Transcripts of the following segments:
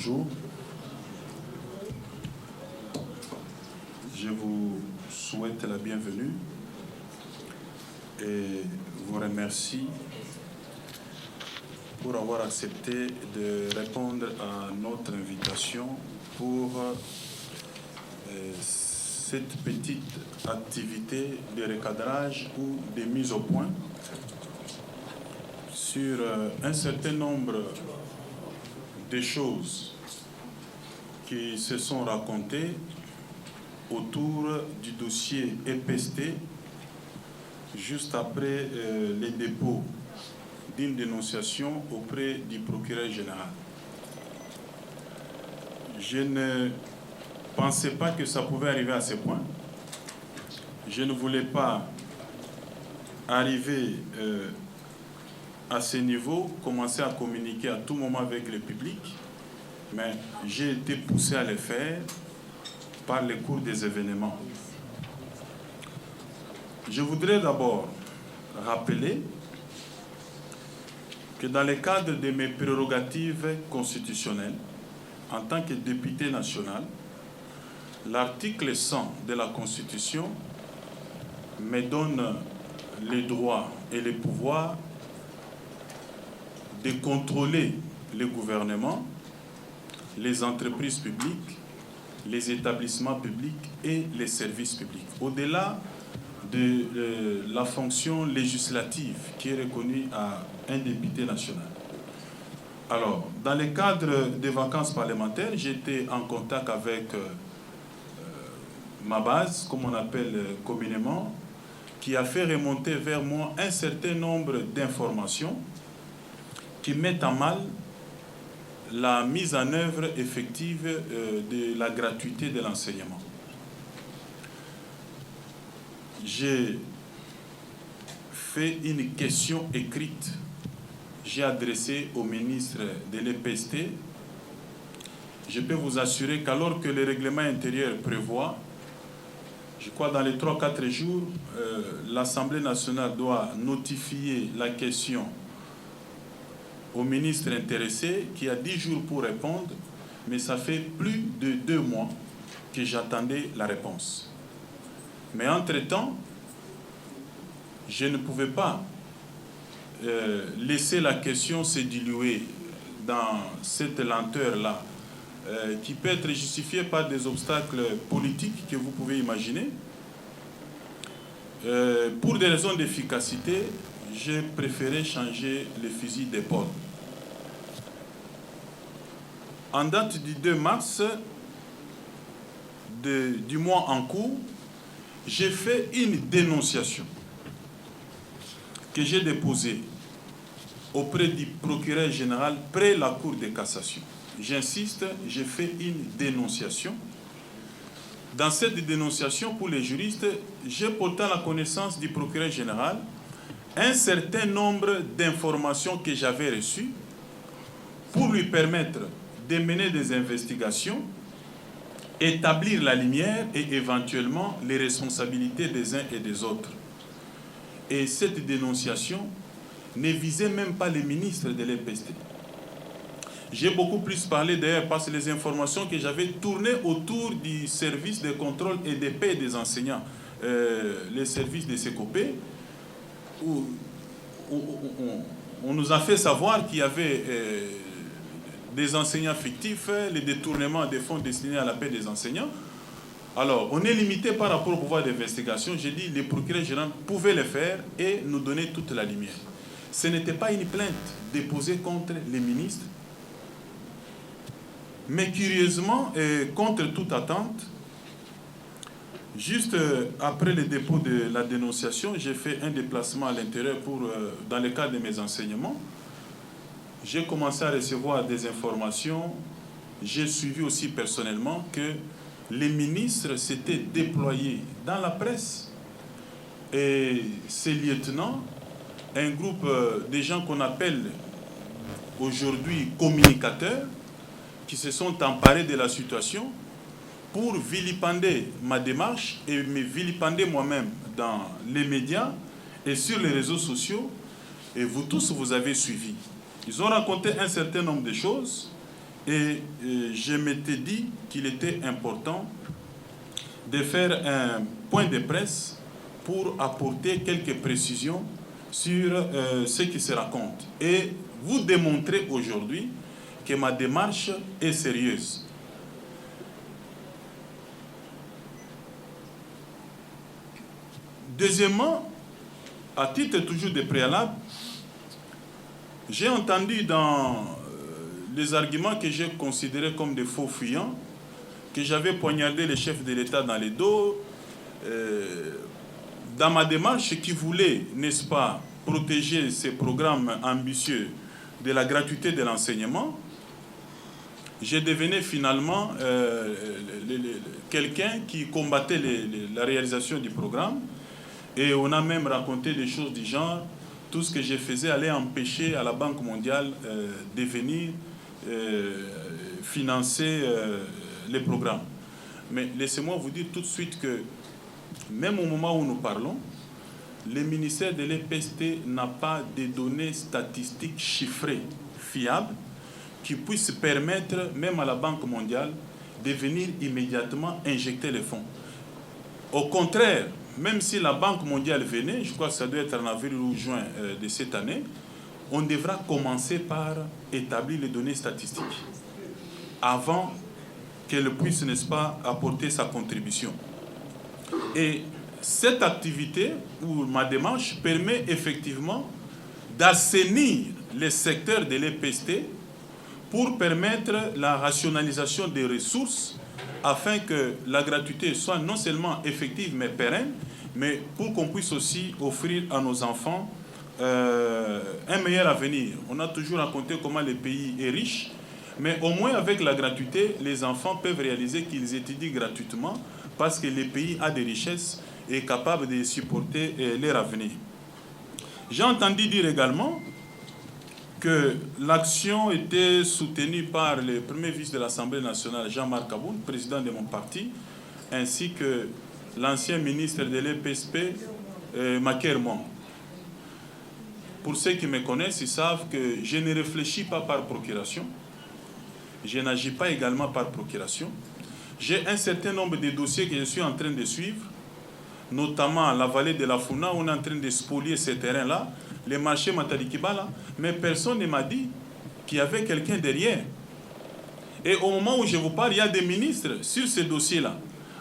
bonjour. Je vous souhaite la bienvenue et vous remercie pour avoir accepté de répondre à notre invitation pour cette petite activité de recadrage ou de mise au point sur un certain nombre de choses qui se sont racontées autour du dossier EPST juste après les dépôts d'une dénonciation auprès du procureur général. Je ne pensais pas que ça pouvait arriver à ce point. Je ne voulais pas arriver à ce niveau, commencer à communiquer à tout moment avec le public, mais j'ai été poussé à le faire par le cours des événements. Je voudrais d'abord rappeler que dans le cadre de mes prérogatives constitutionnelles, en tant que député national, l'article 100 de la Constitution me donne les droits et les pouvoirs de contrôler le gouvernement, les entreprises publiques, les établissements publics et les services publics. Au-delà de la fonction législative qui est reconnue à un député national. Alors, dans le cadre des vacances parlementaires, j'étais en contact avec ma base, comme on appelle communément, qui a fait remonter vers moi un certain nombre d'informations qui mettent en mal la mise en œuvre effective de la gratuité de l'enseignement. J'ai fait une question écrite, j'ai adressé au ministre de l'EPST. Je peux vous assurer qu'alors que le règlement intérieur prévoit, je crois dans les 3-4 jours, l'Assemblée nationale doit notifier la question au ministre intéressé qui a 10 jours pour répondre, mais ça fait plus de 2 mois que j'attendais la réponse. Mais entre-temps, je ne pouvais pas laisser la question se diluer dans cette lenteur-là, qui peut être justifiée par des obstacles politiques que vous pouvez imaginer. Pour des raisons d'efficacité, j'ai préféré changer le fusil d'épaule. En date du 2 mars du mois en cours, j'ai fait une dénonciation que j'ai déposée auprès du procureur général près la Cour de cassation. J'insiste, j'ai fait une dénonciation. Dans cette dénonciation, pour les juristes, j'ai porté à la connaissance du procureur général un certain nombre d'informations que j'avais reçues pour lui permettre de mener des investigations, établir la lumière et éventuellement les responsabilités des uns et des autres. Et cette dénonciation ne visait même pas les ministres de l'EPST. J'ai beaucoup plus parlé d'ailleurs parce que les informations que j'avais tournées autour du service de contrôle et de paie des enseignants, les services de SECOPE, où on nous a fait savoir qu'il y avait des enseignants fictifs, les détournements des fonds destinés à la paie des enseignants. Alors, on est limité par rapport au pouvoir d'investigation. J'ai dit que les procureurs généraux pouvaient le faire et nous donner toute la lumière. Ce n'était pas une plainte déposée contre les ministres, mais curieusement, et contre toute attente, juste après le dépôt de la dénonciation, j'ai fait un déplacement à l'intérieur dans le cadre de mes enseignements. J'ai commencé à recevoir des informations. J'ai suivi aussi personnellement que les ministres s'étaient déployés dans la presse. Et ces lieutenants, un groupe de gens qu'on appelle aujourd'hui communicateurs, qui se sont emparés de la situation pour vilipender ma démarche et me vilipender moi-même dans les médias et sur les réseaux sociaux. Et vous tous, vous avez suivi. Ils ont raconté un certain nombre de choses et je m'étais dit qu'il était important de faire un point de presse pour apporter quelques précisions sur ce qui se raconte et vous démontrer aujourd'hui que ma démarche est sérieuse. Deuxièmement, à titre toujours de préalable, j'ai entendu dans les arguments que j'ai considérés comme des faux fuyants, que j'avais poignardé le chef de l'État dans les dos, dans ma démarche qui voulait, n'est-ce pas, protéger ces programmes ambitieux de la gratuité de l'enseignement. J'ai devenu finalement quelqu'un qui combattait la réalisation du programme, et on a même raconté des choses du genre, tout ce que je faisais allait empêcher à la Banque mondiale de venir financer les programmes. Mais laissez-moi vous dire tout de suite que même au moment où nous parlons, le ministère de l'EPST n'a pas de données statistiques chiffrées, fiables, qui puissent permettre même à la Banque mondiale de venir immédiatement injecter les fonds. Au contraire, même si la Banque mondiale venait, je crois que ça doit être en avril ou juin de cette année, on devra commencer par établir les données statistiques avant qu'elle puisse, n'est-ce pas, apporter sa contribution. Et cette activité, ou ma démarche, permet effectivement d'assainir les secteurs de l'EPST pour permettre la rationalisation des ressources afin que la gratuité soit non seulement effective mais pérenne, mais pour qu'on puisse aussi offrir à nos enfants un meilleur avenir. On a toujours raconté comment le pays est riche, mais au moins avec la gratuité, les enfants peuvent réaliser qu'ils étudient gratuitement parce que le pays a des richesses et est capable de supporter leur avenir. J'ai entendu dire également que l'action était soutenue par le premier vice de l'Assemblée nationale, Jean-Marc Aboun, président de mon parti, ainsi que l'ancien ministre de l'EPSP, Maker Mwango. Pour ceux qui me connaissent, ils savent que je ne réfléchis pas par procuration. Je n'agis pas également par procuration. J'ai un certain nombre de dossiers que je suis en train de suivre, notamment la vallée de la Funa, on est en train de spolier ces terrains-là, les marchés Matalikibala, mais personne ne m'a dit qu'il y avait quelqu'un derrière. Et au moment où je vous parle, il y a des ministres sur ces dossiers-là,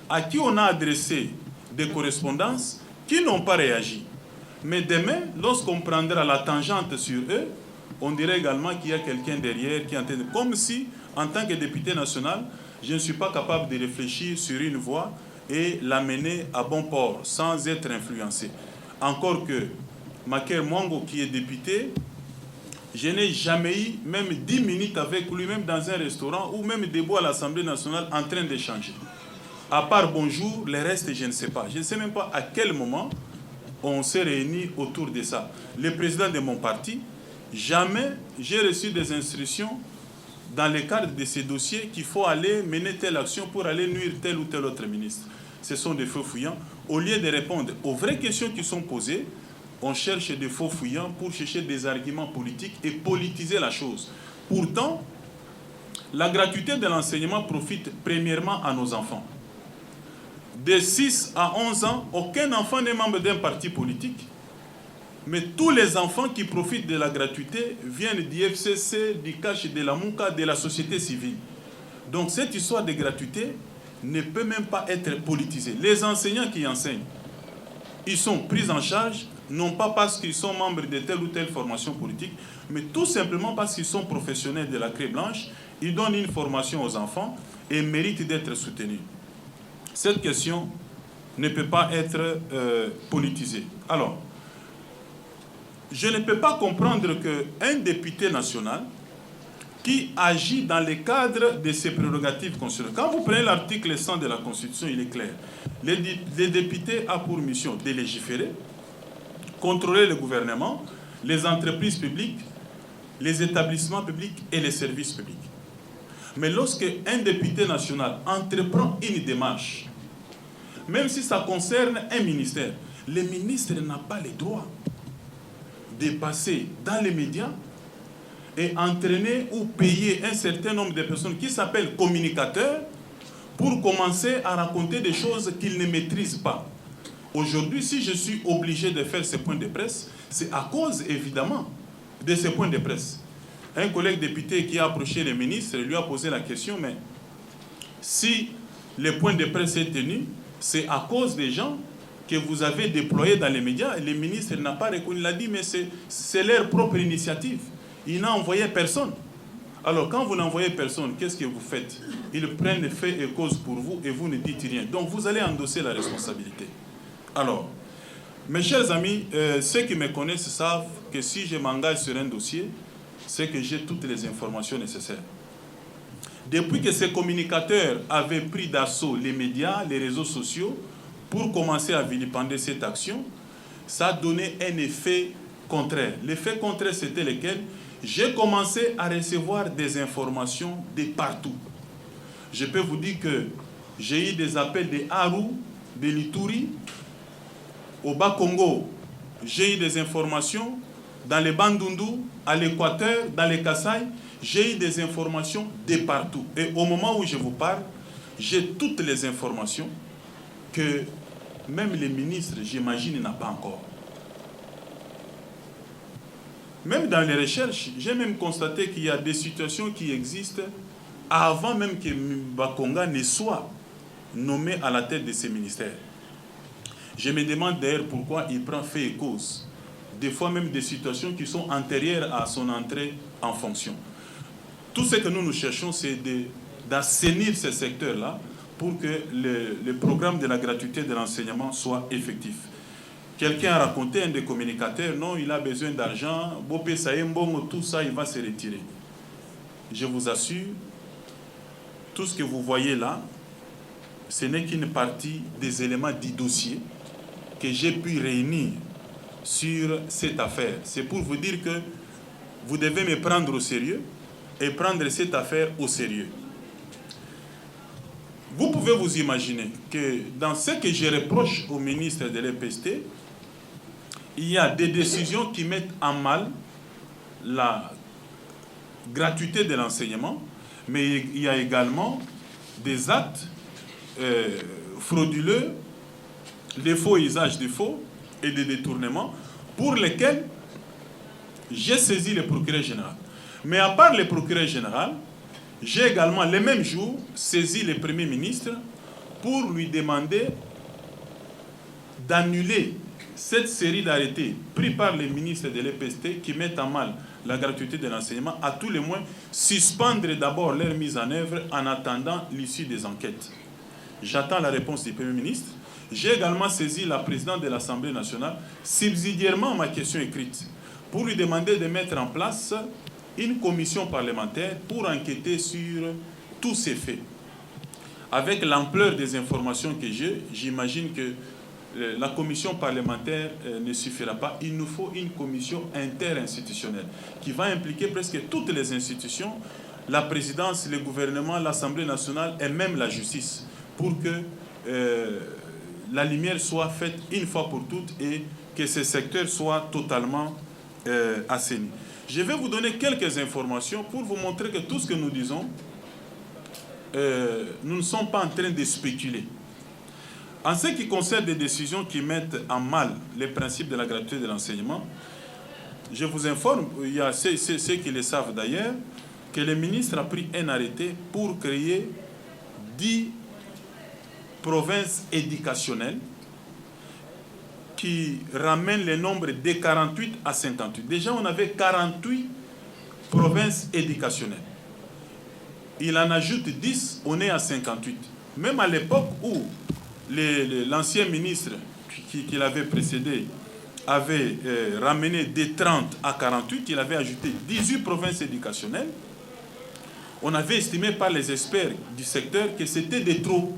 à qui on a adressé des correspondances, qui n'ont pas réagi. Mais demain, lorsqu'on prendra la tangente sur eux, on dirait également qu'il y a quelqu'un derrière qui est en train de... Comme si, en tant que député national, je ne suis pas capable de réfléchir sur une voie et l'amener à bon port, sans être influencé. Encore que Maker Mwango, qui est député, je n'ai jamais eu même 10 minutes avec lui, même dans un restaurant, ou même debout à l'Assemblée nationale, en train d'échanger. À part bonjour, le reste, je ne sais pas. Je ne sais même pas à quel moment on s'est réunis autour de ça. Le président de mon parti, jamais j'ai reçu des instructions dans le cadre de ces dossiers qu'il faut aller mener telle action pour aller nuire tel ou tel autre ministre. Ce sont des faux fuyants. Au lieu de répondre aux vraies questions qui sont posées, on cherche des faux fuyants pour chercher des arguments politiques et politiser la chose. Pourtant, la gratuité de l'enseignement profite premièrement à nos enfants. De 6 à 11 ans, aucun enfant n'est membre d'un parti politique. Mais tous les enfants qui profitent de la gratuité viennent du FCC, du CACH, de la MOUCA, de la société civile. Donc cette histoire de gratuité ne peut même pas être politisée. Les enseignants qui enseignent, ils sont pris en charge, non pas parce qu'ils sont membres de telle ou telle formation politique, mais tout simplement parce qu'ils sont professionnels de la Craie Blanche, ils donnent une formation aux enfants et méritent d'être soutenus. Cette question ne peut pas être politisée. Alors, je ne peux pas comprendre qu'un député national qui agit dans le cadre de ses prérogatives constitutionnelles. Quand vous prenez l'article 100 de la Constitution, il est clair. Les députés ont pour mission de légiférer, contrôler le gouvernement, les entreprises publiques, les établissements publics et les services publics. Mais lorsque un député national entreprend une démarche, même si ça concerne un ministère, le ministre n'a pas le droit de passer dans les médias et entraîner ou payer un certain nombre de personnes qui s'appellent communicateurs pour commencer à raconter des choses qu'ils ne maîtrisent pas. Aujourd'hui, si je suis obligé de faire ces points de presse, c'est à cause, évidemment, de ces points de presse. Un collègue député qui a approché le ministre lui a posé la question, mais si les points de presse sont tenus, c'est à cause des gens que vous avez déployés dans les médias. Et le ministre n'a pas reconnu, il a dit, mais c'est leur propre initiative. Il n'a envoyé personne. Alors, quand vous n'envoyez personne, qu'est-ce que vous faites? Ils prennent les faits et causes pour vous et vous ne dites rien. Donc, vous allez endosser la responsabilité. Alors, mes chers amis, ceux qui me connaissent savent que si je m'engage sur un dossier, c'est que j'ai toutes les informations nécessaires. Depuis que ces communicateurs avaient pris d'assaut les médias, les réseaux sociaux, pour commencer à vilipender cette action, ça a donné un effet contraire. L'effet contraire, c'était lequel? J'ai commencé à recevoir des informations de partout. Je peux vous dire que j'ai eu des appels de Aru, de Lituri, au Bas-Congo. J'ai eu des informations dans les Bandundu, à l'Équateur, dans les Kasaï. J'ai eu des informations de partout. Et au moment où je vous parle, j'ai toutes les informations que même les ministres, j'imagine, n'ont pas encore. Même dans les recherches, j'ai même constaté qu'il y a des situations qui existent avant même que Bakonga ne soit nommé à la tête de ces ministères. Je me demande d'ailleurs pourquoi il prend fait et cause. Des fois même des situations qui sont antérieures à son entrée en fonction. Tout ce que nous cherchons, c'est d'assainir ces secteurs-là pour que le programme de la gratuité de l'enseignement soit effectif. Quelqu'un a raconté, un des communicateurs, non, il a besoin d'argent, tout ça, il va se retirer. Je vous assure, tout ce que vous voyez là, ce n'est qu'une partie des éléments du dossier que j'ai pu réunir sur cette affaire. C'est pour vous dire que vous devez me prendre au sérieux et prendre cette affaire au sérieux. Vous pouvez vous imaginer que dans ce que je reproche au ministre de l'EPST, il y a des décisions qui mettent en mal la gratuité de l'enseignement, mais il y a également des actes frauduleux, des faux usages de faux et des détournements pour lesquels j'ai saisi le procureur général. Mais à part le procureur général, j'ai également, le même jour, saisi le Premier ministre pour lui demander d'annuler cette série d'arrêtés pris par les ministres de l'EPST qui mettent en mal la gratuité de l'enseignement, à tout le moins suspendre d'abord leur mise en œuvre en attendant l'issue des enquêtes. J'attends la réponse du Premier ministre. J'ai également saisi la présidente de l'Assemblée nationale, subsidiairement à ma question écrite, pour lui demander de mettre en place une commission parlementaire pour enquêter sur tous ces faits. Avec l'ampleur des informations que j'ai, j'imagine que la commission parlementaire ne suffira pas. Il nous faut une commission interinstitutionnelle qui va impliquer presque toutes les institutions, la présidence, le gouvernement, l'Assemblée nationale et même la justice, pour que la lumière soit faite une fois pour toutes et que ce secteur soit totalement assaini. Je vais vous donner quelques informations pour vous montrer que tout ce que nous disons, nous ne sommes pas en train de spéculer. En ce qui concerne des décisions qui mettent en mal les principes de la gratuité de l'enseignement, je vous informe, il y a ceux qui le savent d'ailleurs, que le ministre a pris un arrêté pour créer 10 provinces éducationnelles qui ramènent le nombre de 48 à 58. Déjà, on avait 48 provinces éducationnelles. Il en ajoute 10, on est à 58. Même à l'époque où l'ancien ministre qui l'avait précédé avait ramené de 30 à 48, il avait ajouté 18 provinces éducationnelles. On avait estimé par les experts du secteur que c'était de trop.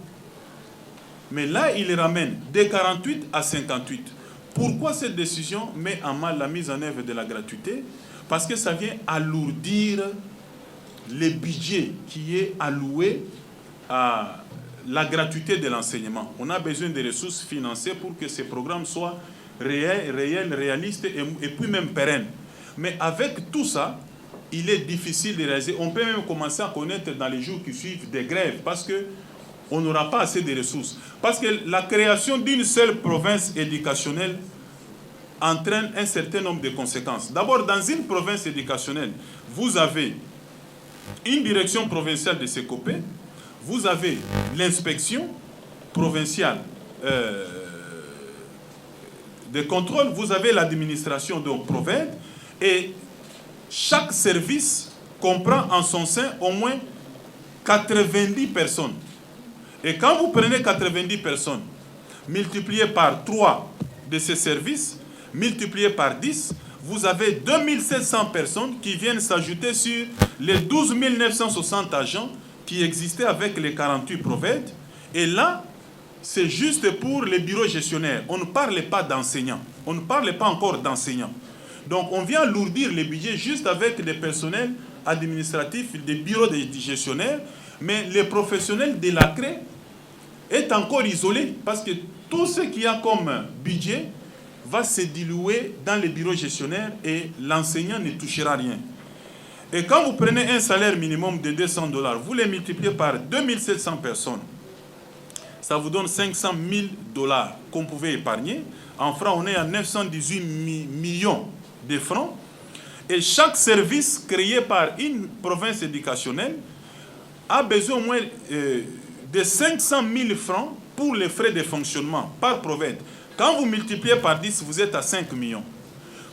Mais là, il ramène de 48 à 58. Pourquoi cette décision met en mal la mise en œuvre de la gratuité? Parce que ça vient alourdir le budget qui est alloué à la gratuité de l'enseignement. On a besoin de ressources financières pour que ces programmes soient réels, réalistes et puis même pérennes. Mais avec tout ça, il est difficile de réaliser. On peut même commencer à connaître dans les jours qui suivent des grèves parce qu'on n'aura pas assez de ressources. Parce que la création d'une seule province éducationnelle entraîne un certain nombre de conséquences. D'abord, dans une province éducationnelle, vous avez une direction provinciale de SECOPE, vous avez l'inspection provinciale de contrôle, vous avez l'administration de Proved, et chaque service comprend en son sein au moins 90 personnes. Et quand vous prenez 90 personnes, multiplié par 3 de ces services, multiplié par 10, vous avez 2700 personnes qui viennent s'ajouter sur les 12 960 agents qui existaient avec les 48 Proved. Et là, c'est juste pour les bureaux gestionnaires. On ne parle pas d'enseignants. On ne parle pas encore d'enseignants. Donc on vient alourdir les budgets juste avec des personnels administratifs, des bureaux de gestionnaires, mais les professionnels de l'ACRE est encore isolé parce que tout ce qu'il y a comme budget va se diluer dans les bureaux gestionnaires et l'enseignant ne touchera rien. Et quand vous prenez un salaire minimum de $200, vous les multipliez par 2700 personnes, ça vous donne 500 000 $ qu'on pouvait épargner. En francs, on est à 918 millions de francs. Et chaque service créé par une province éducationnelle a besoin au moins de 500 000 francs pour les frais de fonctionnement par Proved. Quand vous multipliez par 10, vous êtes à 5 millions.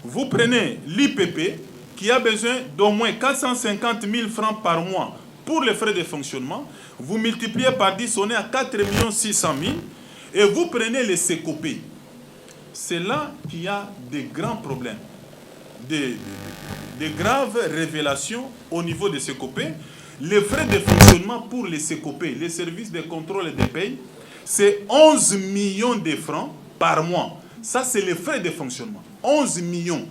Vous prenez l'IPP qui a besoin d'au moins 450 000 francs par mois pour les frais de fonctionnement. Vous multipliez par 10, on est à 4 600 000. Et vous prenez les SECOPE. C'est là qu'il y a des grands problèmes, des graves révélations au niveau des SECOPE. Les frais de fonctionnement pour les SECOPE, les services de contrôle et de paye, c'est 11 millions de francs par mois. Ça, c'est les frais de fonctionnement. 11 millions.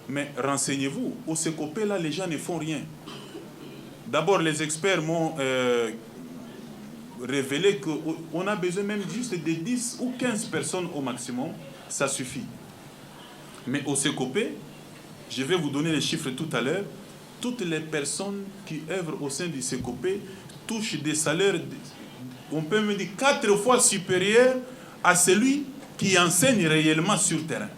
Mais renseignez-vous, au SECOPE, là, les gens ne font rien. D'abord, les experts m'ont révélé qu'on a besoin même juste de 10 ou 15 personnes au maximum. Ça suffit. Mais au SECOPE, je vais vous donner les chiffres tout à l'heure, toutes les personnes qui œuvrent au sein du SECOPE touchent des salaires, on peut me dire, 4 fois supérieurs à celui qui enseigne réellement sur le terrain.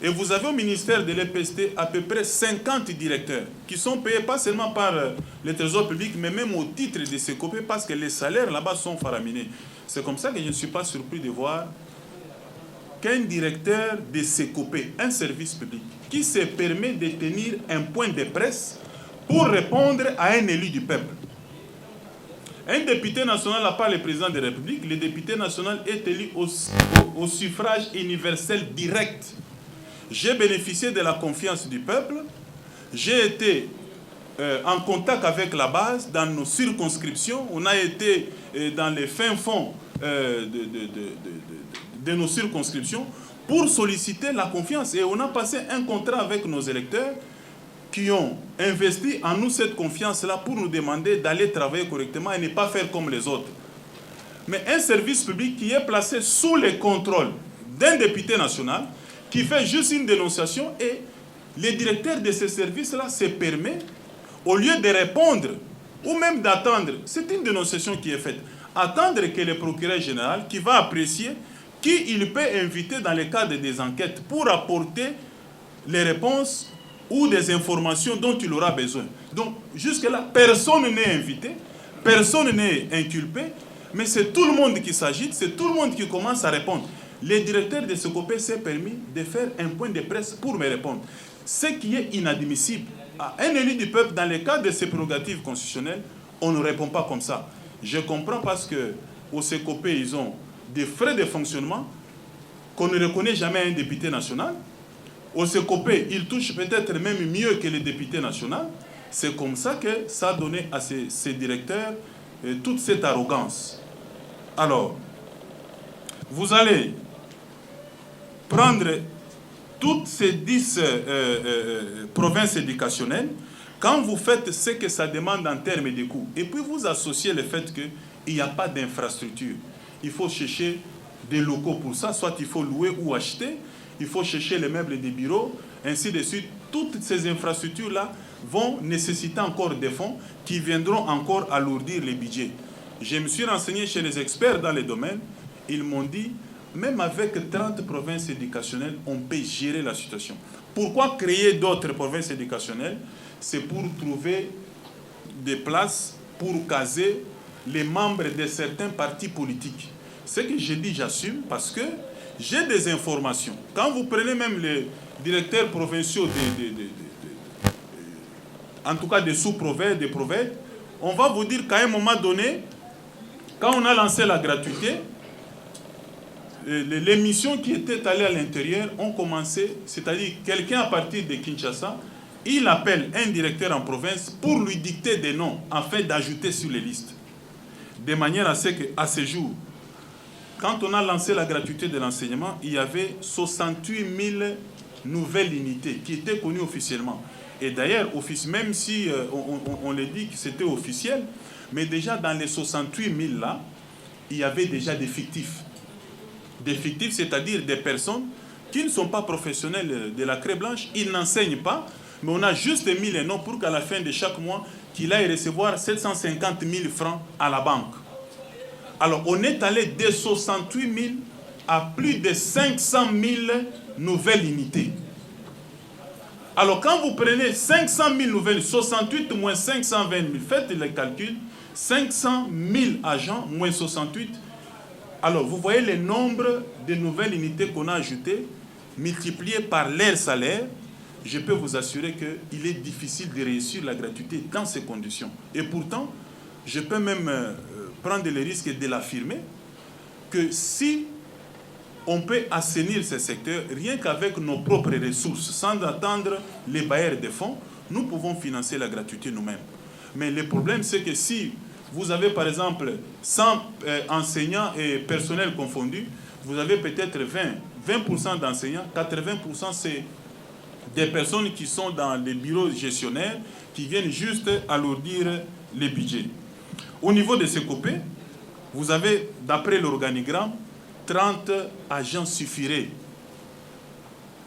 Et vous avez au ministère de l'EPST à peu près 50 directeurs qui sont payés pas seulement par le Trésor public, mais même au titre de SECOPE parce que les salaires là-bas sont faraminés. C'est comme ça que je ne suis pas surpris de voir qu'un directeur de SECOPE, un service public, qui se permet de tenir un point de presse pour répondre à un élu du peuple. Un député national n'a pas le président de la République. Le député national est élu au suffrage universel direct. J'ai bénéficié de la confiance du peuple. J'ai été en contact avec la base dans nos circonscriptions. On a été dans les fins fonds de nos circonscriptions pour solliciter la confiance. Et on a passé un contrat avec nos électeurs qui ont investi en nous cette confiance-là pour nous demander d'aller travailler correctement et ne pas faire comme les autres. Mais un service public qui est placé sous le contrôle d'un député national qui fait juste une dénonciation et le directeur de ce service-là se permet, au lieu de répondre ou même d'attendre, c'est une dénonciation qui est faite, attendre que le procureur général qui va apprécier qui il peut inviter dans le cadre des enquêtes pour apporter les réponses ou des informations dont il aura besoin. Donc, jusque-là, personne n'est invité, personne n'est inculpé, mais c'est tout le monde qui s'agite, c'est tout le monde qui commence à répondre. Le directeur de SECOPE s'est permis de faire un point de presse pour me répondre. Ce qui est inadmissible. À un élu du peuple, dans le cadre de ses prérogatives constitutionnelles, on ne répond pas comme ça. Je comprends parce qu'au SECOPE, ils ont des frais de fonctionnement qu'on ne reconnaît jamais à un député national. Au SECOPE, ils touchent peut-être même mieux que les députés nationaux. C'est comme ça que ça a donné à ces directeurs toute cette arrogance. Alors, vous allez prendre toutes ces 10 provinces éducationnelles, quand vous faites ce que ça demande en termes de coûts, et puis vous associez le fait qu'il n'y a pas d'infrastructure. Il faut chercher des locaux pour ça, soit il faut louer ou acheter, il faut chercher les meubles des bureaux, ainsi de suite. Toutes ces infrastructures-là vont nécessiter encore des fonds qui viendront encore alourdir les budgets. Je me suis renseigné chez les experts dans les domaines. Ils m'ont dit, même avec 30 provinces éducationnelles, on peut gérer la situation. Pourquoi créer d'autres provinces éducationnelles? C'est pour trouver des places pour caser les membres de certains partis politiques. Ce que j'ai dit, j'assume, parce que j'ai des informations. Quand vous prenez même les directeurs provinciaux, en tout cas des sous-provinces, des provinces, on va vous dire qu'à un moment donné, quand on a lancé la gratuité, les missions qui étaient allées à l'intérieur ont commencé, c'est-à-dire quelqu'un à partir de Kinshasa, il appelle un directeur en province pour lui dicter des noms afin d'ajouter sur les listes. De manière à ce qu'à ce jour, quand on a lancé la gratuité de l'enseignement, il y avait 68 000 nouvelles unités qui étaient connues officiellement. Et d'ailleurs, même si on le dit que c'était officiel, mais déjà dans les 68 000 là, il y avait déjà des fictifs. Des fictifs, c'est-à-dire des personnes qui ne sont pas professionnels de la craie blanche, ils n'enseignent pas, mais on a juste mis les noms pour qu'à la fin de chaque mois, qu'il aille recevoir 750 000 francs à la banque. Alors, on est allé de 68 000 à plus de 500 000 nouvelles unités. Alors, quand vous prenez 500 000 nouvelles, 68 moins 520 000, faites le calcul, 500 000 agents moins 68. Alors, vous voyez le nombre de nouvelles unités qu'on a ajoutées, multipliées par leur salaire. Je peux vous assurer qu'il est difficile de réussir la gratuité dans ces conditions. Et pourtant, je peux même prendre le risque de l'affirmer, que si on peut assainir ce secteur, rien qu'avec nos propres ressources, sans attendre les bailleurs de fonds, nous pouvons financer la gratuité nous-mêmes. Mais le problème, c'est que si vous avez par exemple 100 enseignants et personnels confondus, vous avez peut-être 20% d'enseignants, 80% c'est des personnes qui sont dans les bureaux gestionnaires, qui viennent juste alourdir les budgets. Au niveau de ces COPE, vous avez, d'après l'organigramme, 30 agents suffiraient.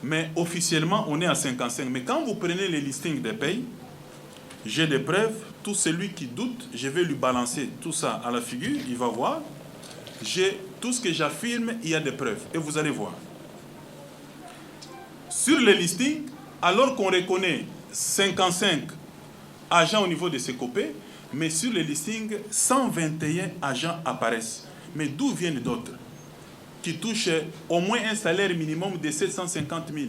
Mais officiellement, on est à 55. Mais quand vous prenez les listings des pays, j'ai des preuves. Tout celui qui doute, je vais lui balancer tout ça à la figure, il va voir. Tout ce que j'affirme, il y a des preuves. Et vous allez voir. Sur les listings, alors qu'on reconnaît 55 agents au niveau de ces COPE, mais sur les listings, 121 agents apparaissent. Mais d'où viennent d'autres qui touchent au moins un salaire minimum de 750 000?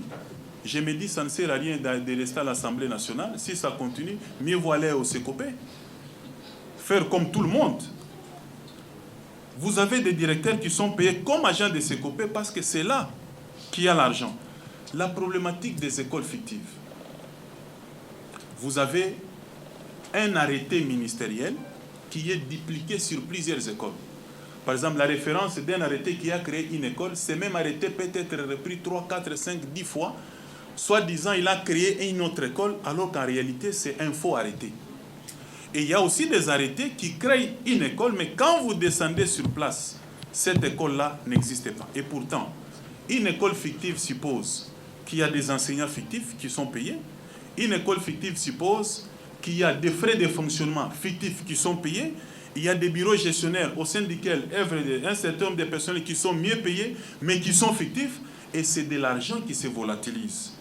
Je me dis, ça ne sert à rien de rester à l'Assemblée nationale. Si ça continue, mieux vaut aller au COPE. Faire comme tout le monde. Vous avez des directeurs qui sont payés comme agents de COPE parce que c'est là qu'il y a l'argent. La problématique des écoles fictives. Vous avez un arrêté ministériel qui est dupliqué sur plusieurs écoles. Par exemple, la référence d'un arrêté qui a créé une école, ce même arrêté peut être repris 3, 4, 5, 10 fois. Soit disant il a créé une autre école, alors qu'en réalité, c'est un faux arrêté. Et il y a aussi des arrêtés qui créent une école, mais quand vous descendez sur place, cette école-là n'existe pas. Et pourtant, une école fictive suppose qu'il y a des enseignants fictifs qui sont payés. Une école fictive suppose qu'il y a des frais de fonctionnement fictifs qui sont payés. Il y a des bureaux gestionnaires au sein desquels œuvrent un certain nombre de personnes qui sont mieux payées, mais qui sont fictifs. Et c'est de l'argent qui se volatilise.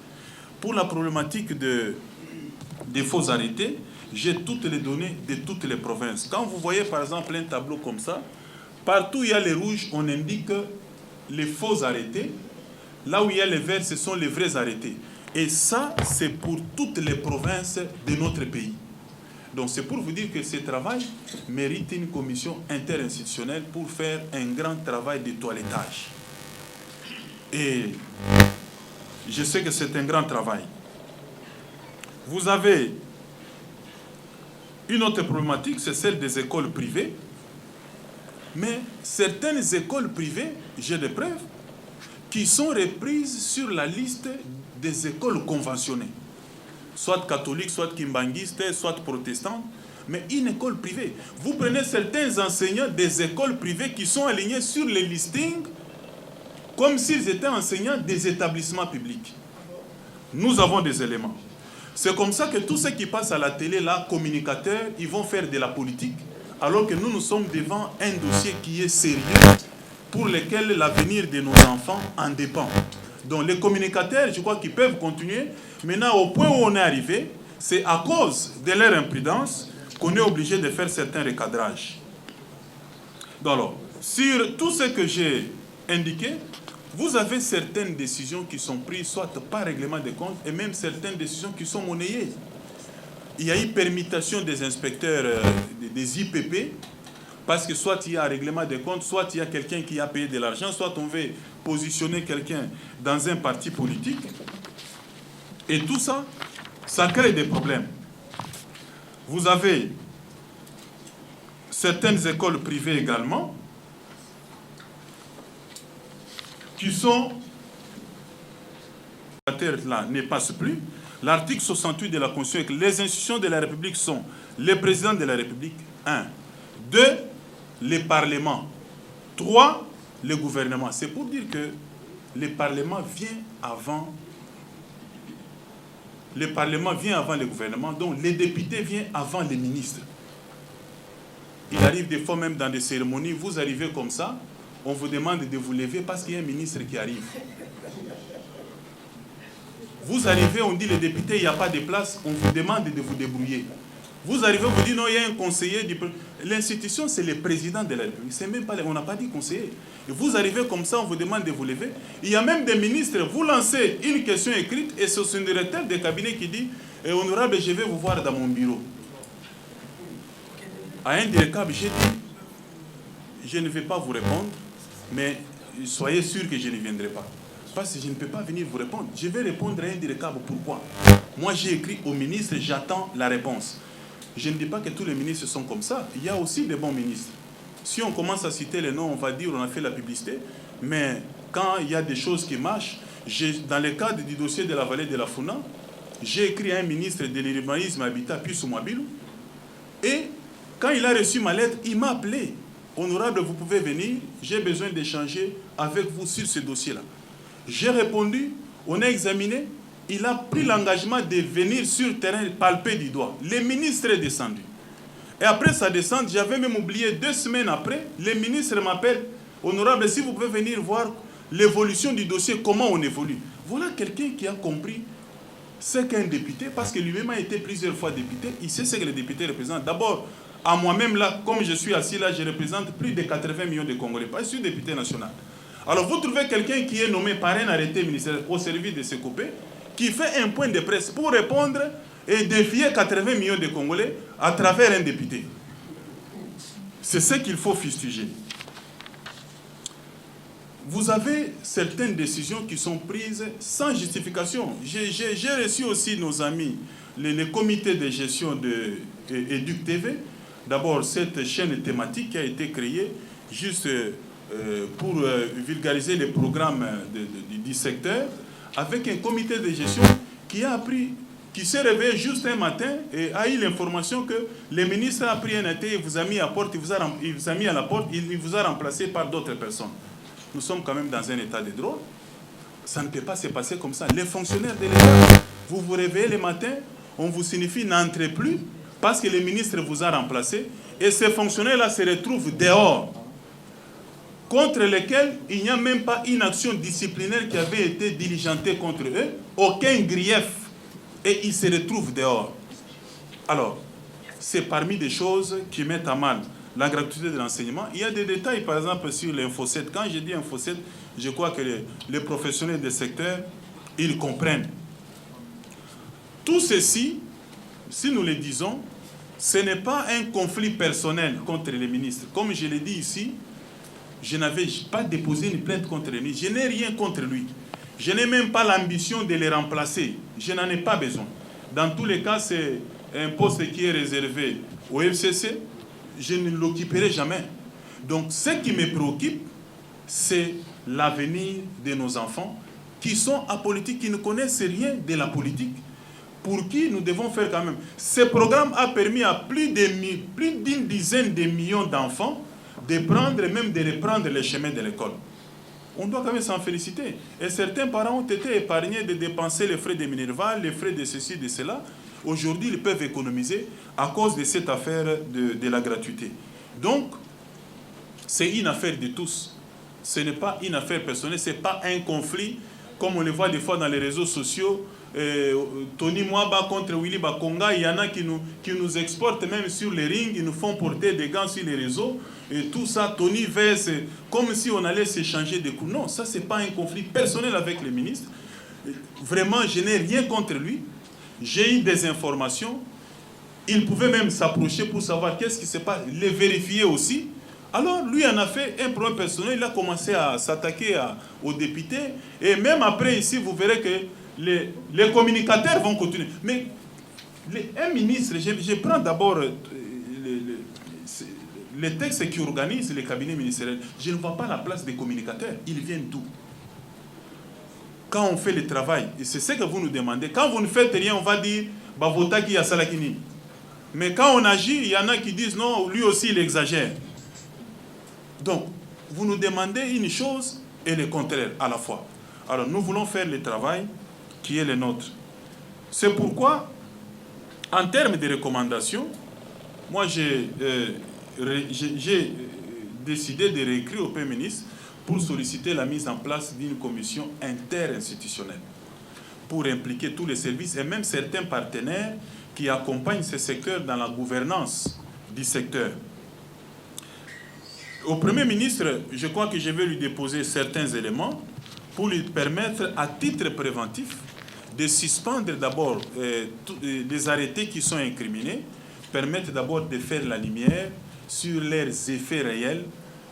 Pour la problématique des faux arrêtés, j'ai toutes les données de toutes les provinces. Quand vous voyez par exemple un tableau comme ça, partout où il y a les rouges, on indique les faux arrêtés. Là où il y a les verts, ce sont les vrais arrêtés. Et ça, c'est pour toutes les provinces de notre pays. Donc c'est pour vous dire que ce travail mérite une commission interinstitutionnelle pour faire un grand travail de toilettage. Et je sais que c'est un grand travail. Vous avez une autre problématique, c'est celle des écoles privées. Mais certaines écoles privées, j'ai des preuves, qui sont reprises sur la liste des écoles conventionnées. Soit catholiques, soit kimbanguistes, soit protestantes, mais une école privée. Vous prenez certains enseignants des écoles privées qui sont alignés sur les listings comme s'ils étaient enseignants des établissements publics. Nous avons des éléments. C'est comme ça que tous ceux qui passent à la télé, là, communicateurs, ils vont faire de la politique, alors que nous sommes devant un dossier qui est sérieux, pour lequel l'avenir de nos enfants en dépend. Donc les communicateurs, je crois qu'ils peuvent continuer. Maintenant, au point où on est arrivé, c'est à cause de leur imprudence qu'on est obligé de faire certains recadrages. Donc alors, sur tout ce que j'ai indiqué, vous avez certaines décisions qui sont prises, soit par règlement des comptes, et même certaines décisions qui sont monnayées. Il y a eu permutation des inspecteurs des IPP, parce que soit il y a un règlement des comptes, soit il y a quelqu'un qui a payé de l'argent, soit on veut positionner quelqu'un dans un parti politique. Et tout ça, ça crée des problèmes. Vous avez certaines écoles privées également, qui sont... là ne passe plus. L'article 68 de la Constitution, que les institutions de la République sont le président de la République, 1. 2, les parlements. 3, le gouvernement. C'est pour dire que le Parlement vient avant le gouvernement, donc les députés viennent avant les ministres. Il arrive des fois même dans des cérémonies, vous arrivez comme ça, on vous demande de vous lever parce qu'il y a un ministre qui arrive. Vous arrivez, on dit les députés, il n'y a pas de place, on vous demande de vous débrouiller. Vous arrivez, on vous dit non, il y a un conseiller. L'institution, c'est le président de la République. C'est même pas, on n'a pas dit conseiller. Et vous arrivez comme ça, on vous demande de vous lever. Il y a même des ministres, vous lancez une question écrite et c'est un directeur de cabinet qui dit honorable, je vais vous voir dans mon bureau. À un directeur, j'ai dit je ne vais pas vous répondre, mais soyez sûr que je ne viendrai pas. Parce que je ne peux pas venir vous répondre. Je vais répondre à un directeur. Pourquoi? Moi, j'ai écrit au ministre, j'attends la réponse. Je ne dis pas que tous les ministres sont comme ça. Il y a aussi des bons ministres. Si on commence à citer les noms, on va dire on a fait la publicité. Mais quand il y a des choses qui marchent, dans le cadre du dossier de la vallée de la Funa, j'ai écrit à un ministre de l'urbanisme, habitat, puis Soumabilou. Et quand il a reçu ma lettre, il m'a appelé. Honorable, vous pouvez venir, j'ai besoin d'échanger avec vous sur ce dossier-là. J'ai répondu, on a examiné, il a pris l'engagement de venir sur le terrain palper du doigt. Le ministre est descendu. Et après sa descente, j'avais même oublié 2 semaines après, le ministre m'appelle, honorable, si vous pouvez venir voir l'évolution du dossier, comment on évolue. Voilà quelqu'un qui a compris ce qu'est un député, parce que lui-même a été plusieurs fois député, il sait ce que les députés représentent. D'abord, à moi-même, là, comme je suis assis là, je représente plus de 80 millions de Congolais, parce que je suis député national. Alors vous trouvez quelqu'un qui est nommé par un arrêté ministériel au service de ses copains, qui fait un point de presse pour répondre et défier 80 millions de Congolais à travers un député. C'est ce qu'il faut fustiger. Vous avez certaines décisions qui sont prises sans justification. J'ai reçu aussi nos amis, les comités de gestion de Éduc TV. D'abord, cette chaîne thématique qui a été créée juste pour vulgariser les programmes du secteur, avec un comité de gestion qui s'est réveillé juste un matin et a eu l'information que le ministre a pris un été, il vous a mis à porte, il vous a mis à la porte, il vous a remplacé par d'autres personnes. Nous sommes quand même dans un état de droit. Ça ne peut pas se passer comme ça. Les fonctionnaires de l'État, vous vous réveillez le matin, on vous signifie n'entrez plus parce que le ministre vous a remplacé et ces fonctionnaires-là se retrouvent dehors, contre lesquels il n'y a même pas une action disciplinaire qui avait été diligentée contre eux, aucun grief, et ils se retrouvent dehors. Alors, c'est parmi des choses qui mettent à mal la gratuité de l'enseignement. Il y a des détails, par exemple, sur l'Info7. Quand je dis Info7, je crois que les professionnels du secteur, ils comprennent. Tout ceci, si nous le disons, ce n'est pas un conflit personnel contre les ministres. Comme je l'ai dit ici, je n'avais pas déposé une plainte contre lui. Je n'ai rien contre lui. Je n'ai même pas l'ambition de les remplacer. Je n'en ai pas besoin. Dans tous les cas, c'est un poste qui est réservé au FCC. Je ne l'occuperai jamais. Donc, ce qui me préoccupe, c'est l'avenir de nos enfants qui sont apolitiques, qui ne connaissent rien de la politique, pour qui nous devons faire quand même. Ce programme a permis à plus d'une dizaine de millions d'enfants de prendre et même de reprendre les chemins de l'école. on doit quand même s'en féliciter. Et certains parents ont été épargnés de dépenser les frais de Minerval, les frais de ceci, de cela. Aujourd'hui, ils peuvent économiser à cause de cette affaire de la gratuité. Donc, c'est une affaire de tous. Ce n'est pas une affaire personnelle, ce n'est pas un conflit, comme on le voit des fois dans les réseaux sociaux. Tony Mwaba contre Willy Bakonga, il y en a qui nous exportent même sur les rings, ils nous font porter des gants sur les réseaux. Et tout ça, Tony verse, comme si on allait s'échanger des coups. Non, ça, ce n'est pas un conflit personnel avec le ministre. Vraiment, je n'ai rien contre lui. J'ai eu des informations. Il pouvait même s'approcher pour savoir qu'est-ce qui se passe, les vérifier aussi. Alors, lui en a fait un problème personnel. Il a commencé à s'attaquer aux députés. Et même après, ici, vous verrez que les communicateurs vont continuer. Mais un ministre, je prends d'abord les textes qui organisent les cabinets ministériels. Je ne vois pas la place des communicateurs. Ils viennent d'où? Quand on fait le travail, et c'est ce que vous nous demandez, quand vous ne faites rien, on va dire « Bavota qui a salakini ». Mais quand on agit, il y en a qui disent « Non, lui aussi, il exagère ». Donc, vous nous demandez une chose et le contraire à la fois. Alors, nous voulons faire le travail qui est le nôtre. C'est pourquoi, en termes de recommandations, moi, j'ai décidé de réécrire au Premier ministre pour solliciter la mise en place d'une commission interinstitutionnelle pour impliquer tous les services et même certains partenaires qui accompagnent ce secteur dans la gouvernance du secteur. Au Premier ministre, je crois que je vais lui déposer certains éléments pour lui permettre, à titre préventif, de suspendre d'abord les arrêtés qui sont incriminés, permettre d'abord de faire la lumière sur leurs effets réels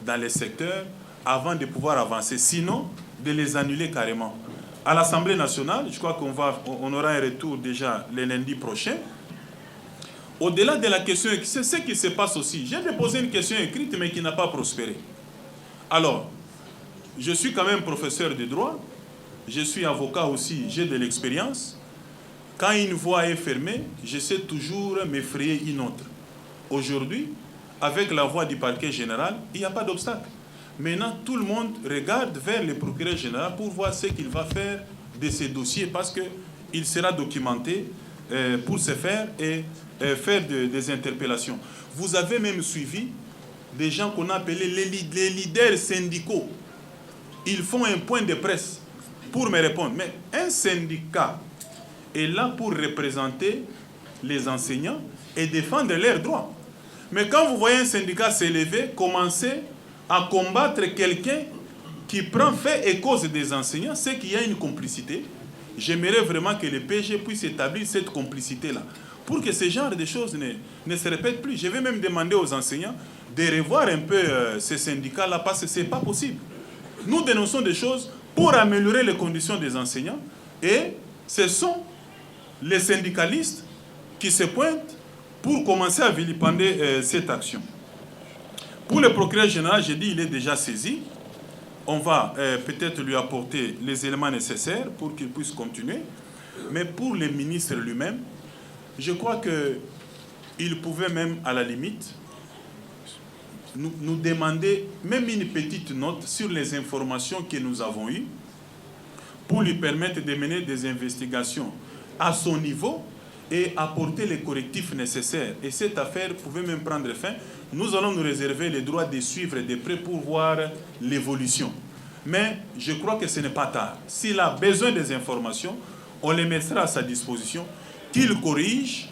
dans les secteurs avant de pouvoir avancer, sinon de les annuler carrément. À l'Assemblée nationale, je crois qu'on aura un retour déjà le lundi prochain. Au-delà de la question, c'est ce qui se passe aussi. J'ai déposé une question écrite, mais qui n'a pas prospéré. Alors, je suis quand même professeur de droit, je suis avocat aussi, j'ai de l'expérience. Quand une voie est fermée, j'essaie toujours de m'effrayer une autre. Aujourd'hui, avec la voie du parquet général, il n'y a pas d'obstacle. Maintenant, tout le monde regarde vers le procureur général pour voir ce qu'il va faire de ces dossiers parce qu'il sera documenté pour se faire et faire des interpellations. Vous avez même suivi des gens qu'on a appelés les leaders syndicaux. Ils font un point de presse pour me répondre. Mais un syndicat est là pour représenter les enseignants et défendre leurs droits. Mais quand vous voyez un syndicat s'élever, commencer à combattre quelqu'un qui prend fait et cause des enseignants, c'est qu'il y a une complicité. J'aimerais vraiment que le PG puisse établir cette complicité-là, pour que ce genre de choses ne se répètent plus. Je vais même demander aux enseignants de revoir un peu ces syndicats-là, parce que ce n'est pas possible. Nous dénonçons des choses pour améliorer les conditions des enseignants, et ce sont les syndicalistes qui se pointent pour commencer à vilipender cette action. Pour le procureur général, j'ai dit qu'il est déjà saisi. On va peut-être lui apporter les éléments nécessaires pour qu'il puisse continuer. Mais pour le ministre lui-même, je crois qu'il pouvait même, à la limite, nous demander même une petite note sur les informations que nous avons eues pour lui permettre de mener des investigations à son niveau et apporter les correctifs nécessaires. Et cette affaire pouvait même prendre fin. Nous allons nous réserver le droit de suivre de près pour voir l'évolution. Mais je crois que ce n'est pas tard. S'il a besoin des informations, on les mettra à sa disposition, qu'il corrige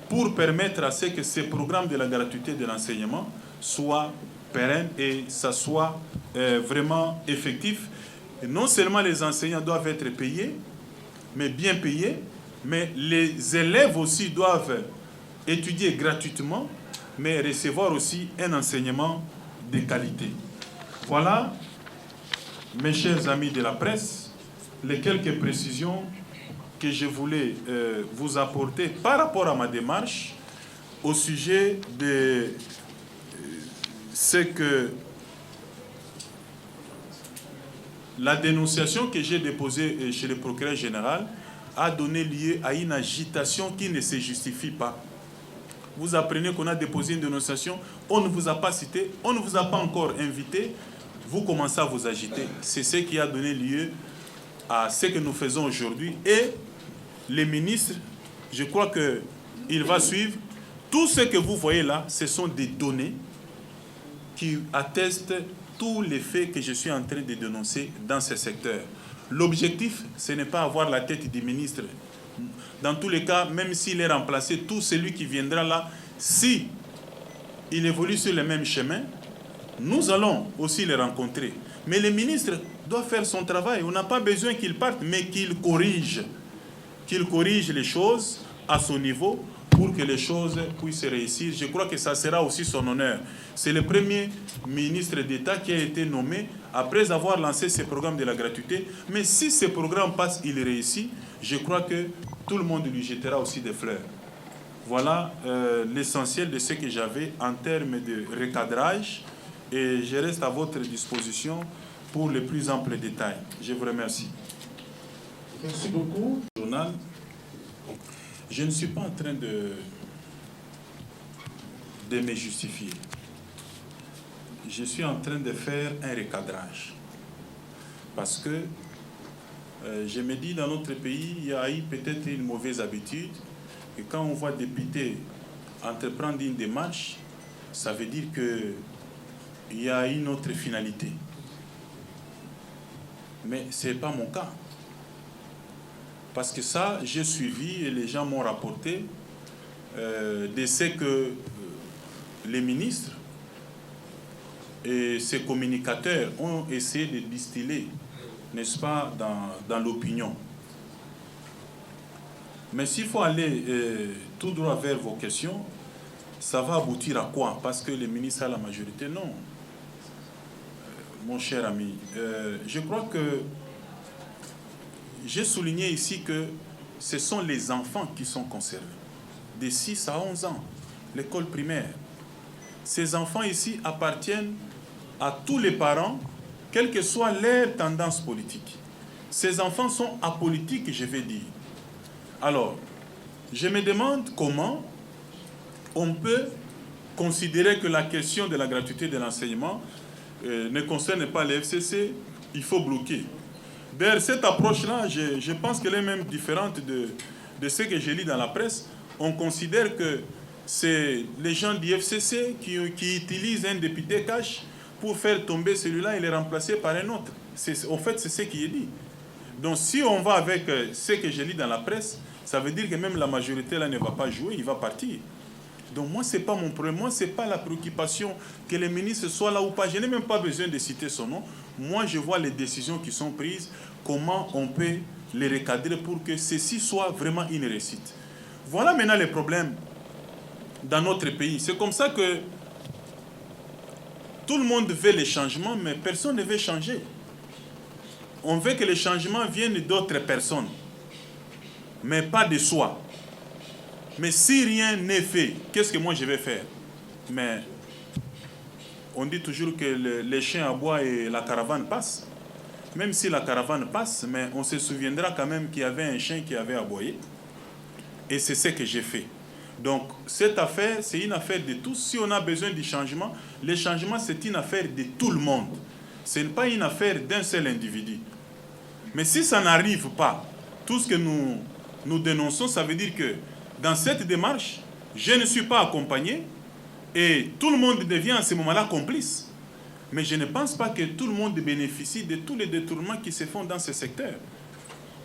pour permettre à ce que ce programme de la gratuité de l'enseignement soit pérenne et ça soit vraiment effectif. Et non seulement les enseignants doivent être payés, mais bien payés, mais les élèves aussi doivent étudier gratuitement, mais recevoir aussi un enseignement de qualité. Voilà, mes chers amis de la presse, les quelques précisions que je voulais vous apporter par rapport à ma démarche au sujet de ce que la dénonciation que j'ai déposée chez le procureur général a donné lieu à une agitation qui ne se justifie pas. Vous apprenez qu'on a déposé une dénonciation, on ne vous a pas cité, on ne vous a pas encore invité. vous commencez à vous agiter. C'est ce qui a donné lieu à ce que nous faisons aujourd'hui. Et les ministres, je crois qu'il va suivre. Tout ce que vous voyez là, ce sont des données qui attestent tous les faits que je suis en train de dénoncer dans ce secteur. L'objectif, ce n'est pas avoir la tête du ministre. Dans tous les cas, même s'il est remplacé, tout celui qui viendra là, si il évolue sur le même chemin, nous allons aussi le rencontrer. Mais le ministre doit faire son travail. On n'a pas besoin qu'il parte, mais qu'il corrige les choses à son niveau pour que les choses puissent réussir. Je crois que ça sera aussi son honneur. C'est le premier ministre d'État qui a été nommé après avoir lancé ce programme de la gratuité. Mais si ce programme passe, il réussit, je crois que tout le monde lui jettera aussi des fleurs. Voilà l'essentiel de ce que j'avais en termes de recadrage et je reste à votre disposition pour les plus amples détails. Je vous remercie. Merci beaucoup. Journal. Je ne suis pas en train de me justifier. Je suis en train de faire un recadrage. Parce que je me dis, dans notre pays, il y a eu peut-être une mauvaise habitude. Et quand on voit des députés entreprendre une démarche, ça veut dire qu'il y a une autre finalité. Mais ce n'est pas mon cas. Parce que ça, j'ai suivi et les gens m'ont rapporté de ce que les ministres et ces communicateurs ont essayé de distiller, n'est-ce pas, dans l'opinion. Mais s'il faut aller tout droit vers vos questions, ça va aboutir à quoi? Parce que les ministres à la majorité, non. Mon cher ami, je crois que j'ai souligné ici que ce sont les enfants qui sont concernés, de 6 à 11 ans, l'école primaire. Ces enfants ici appartiennent à tous les parents, quelle que soit leur tendance politique. Ces enfants sont apolitiques, je vais dire. Alors, je me demande comment on peut considérer que la question de la gratuité de l'enseignement ne concerne pas les FCC, il faut bloquer. D'ailleurs, cette approche-là, je pense qu'elle est même différente de ce que j'ai lu dans la presse. On considère que c'est les gens du FCC qui utilisent un député cash pour faire tomber celui-là et le remplacer par un autre. En fait, c'est ce qui est dit. Donc, si on va avec ce que j'ai lu dans la presse, ça veut dire que même la majorité là ne va pas jouer, il va partir. Donc moi, ce n'est pas mon problème. Moi, ce n'est pas la préoccupation que les ministres soient là ou pas. Je n'ai même pas besoin de citer son nom. Moi, je vois les décisions qui sont prises, comment on peut les recadrer pour que ceci soit vraiment une réussite. Voilà maintenant les problèmes dans notre pays. C'est comme ça que tout le monde veut les changements, mais personne ne veut changer. On veut que les changements viennent d'autres personnes, mais pas de soi. Mais si rien n'est fait, qu'est-ce que moi je vais faire? Mais on dit toujours que les chiens aboient et la caravane passe. Même si la caravane passe, mais on se souviendra quand même qu'il y avait un chien qui avait aboyé. Et c'est ce que j'ai fait. Donc cette affaire, c'est une affaire de tous. Si on a besoin du changement, le changement c'est une affaire de tout le monde. Ce n'est pas une affaire d'un seul individu. Mais si ça n'arrive pas, tout ce que nous dénonçons, ça veut dire que dans cette démarche, je ne suis pas accompagné et tout le monde devient à ce moment-là complice. Mais je ne pense pas que tout le monde bénéficie de tous les détournements qui se font dans ce secteur.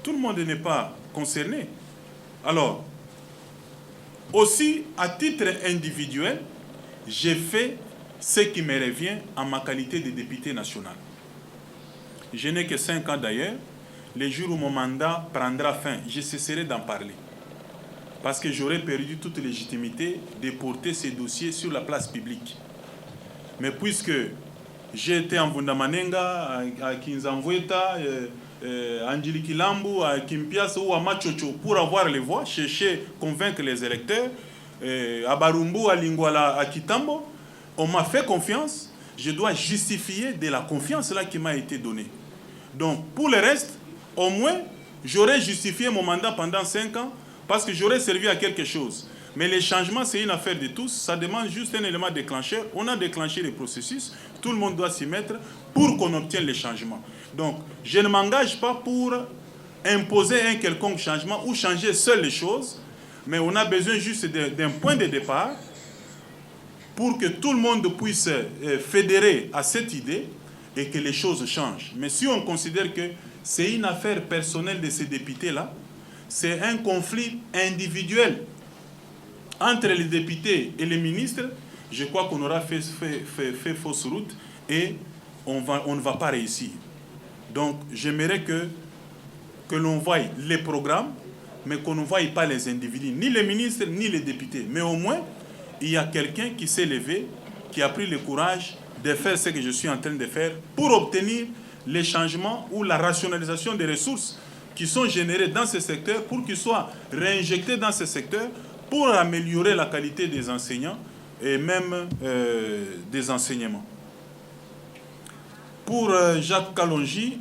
Tout le monde n'est pas concerné. Alors, aussi, à titre individuel, j'ai fait ce qui me revient en ma qualité de député national. Je n'ai que 5 ans d'ailleurs. Le jour où mon mandat prendra fin, je cesserai d'en parler. Parce que j'aurais perdu toute légitimité de porter ces dossiers sur la place publique. Mais puisque j'ai été en Vundamanenga, à Kinzamvweta, à Ndjilikilambu, à Kimpias ou à Machocho pour avoir les voix, chercher, convaincre les électeurs, à Barumbu, à Lingwala, à Kitambo, on m'a fait confiance, je dois justifier de la confiance là qui m'a été donnée. Donc pour le reste, au moins, j'aurais justifié mon mandat pendant 5 ans parce que j'aurais servi à quelque chose. Mais les changements, c'est une affaire de tous. Ça demande juste un élément déclencheur. On a déclenché les processus. Tout le monde doit s'y mettre pour qu'on obtienne les changements. Donc, je ne m'engage pas pour imposer un quelconque changement ou changer seules les choses. Mais on a besoin juste d'un point de départ pour que tout le monde puisse fédérer à cette idée et que les choses changent. Mais si on considère que c'est une affaire personnelle de ces députés-là, c'est un conflit individuel entre les députés et les ministres, je crois qu'on aura fait fausse route et on ne va pas réussir. Donc, j'aimerais que l'on voie les programmes, mais qu'on ne voie pas les individus, ni les ministres, ni les députés. Mais au moins, il y a quelqu'un qui s'est levé, qui a pris le courage de faire ce que je suis en train de faire pour obtenir les changements ou la rationalisation des ressources qui sont générées dans ce secteur pour qu'ils soient réinjectés dans ce secteur pour améliorer la qualité des enseignants et même des enseignements. Pour Jacques Kalonji,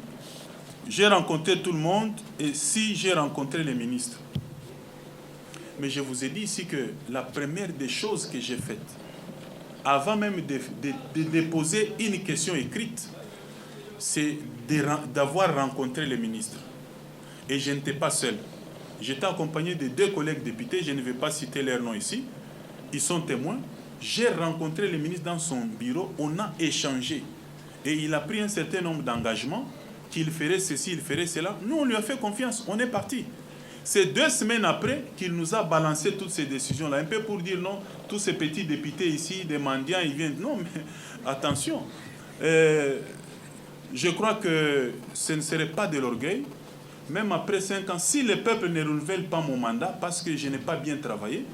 j'ai rencontré tout le monde et si j'ai rencontré les ministres. Mais je vous ai dit ici que la première des choses que j'ai faites, avant même de déposer une question écrite, c'est d'avoir rencontré les ministres. Et je n'étais pas seul. J'étais accompagné de 2 collègues députés, je ne vais pas citer leur nom ici. Ils sont témoins. J'ai rencontré le ministre dans son bureau, on a échangé. Et il a pris un certain nombre d'engagements, qu'il ferait ceci, il ferait cela. Nous, on lui a fait confiance, on est parti. C'est 2 semaines après qu'il nous a balancé toutes ces décisions-là. Un peu pour dire non, tous ces petits députés ici, des mendiants, ils viennent. Non, mais attention. Je crois que ce ne serait pas de l'orgueil. Même après 5 ans, si le peuple ne renouvelle pas mon mandat parce que je n'ai pas bien travaillé,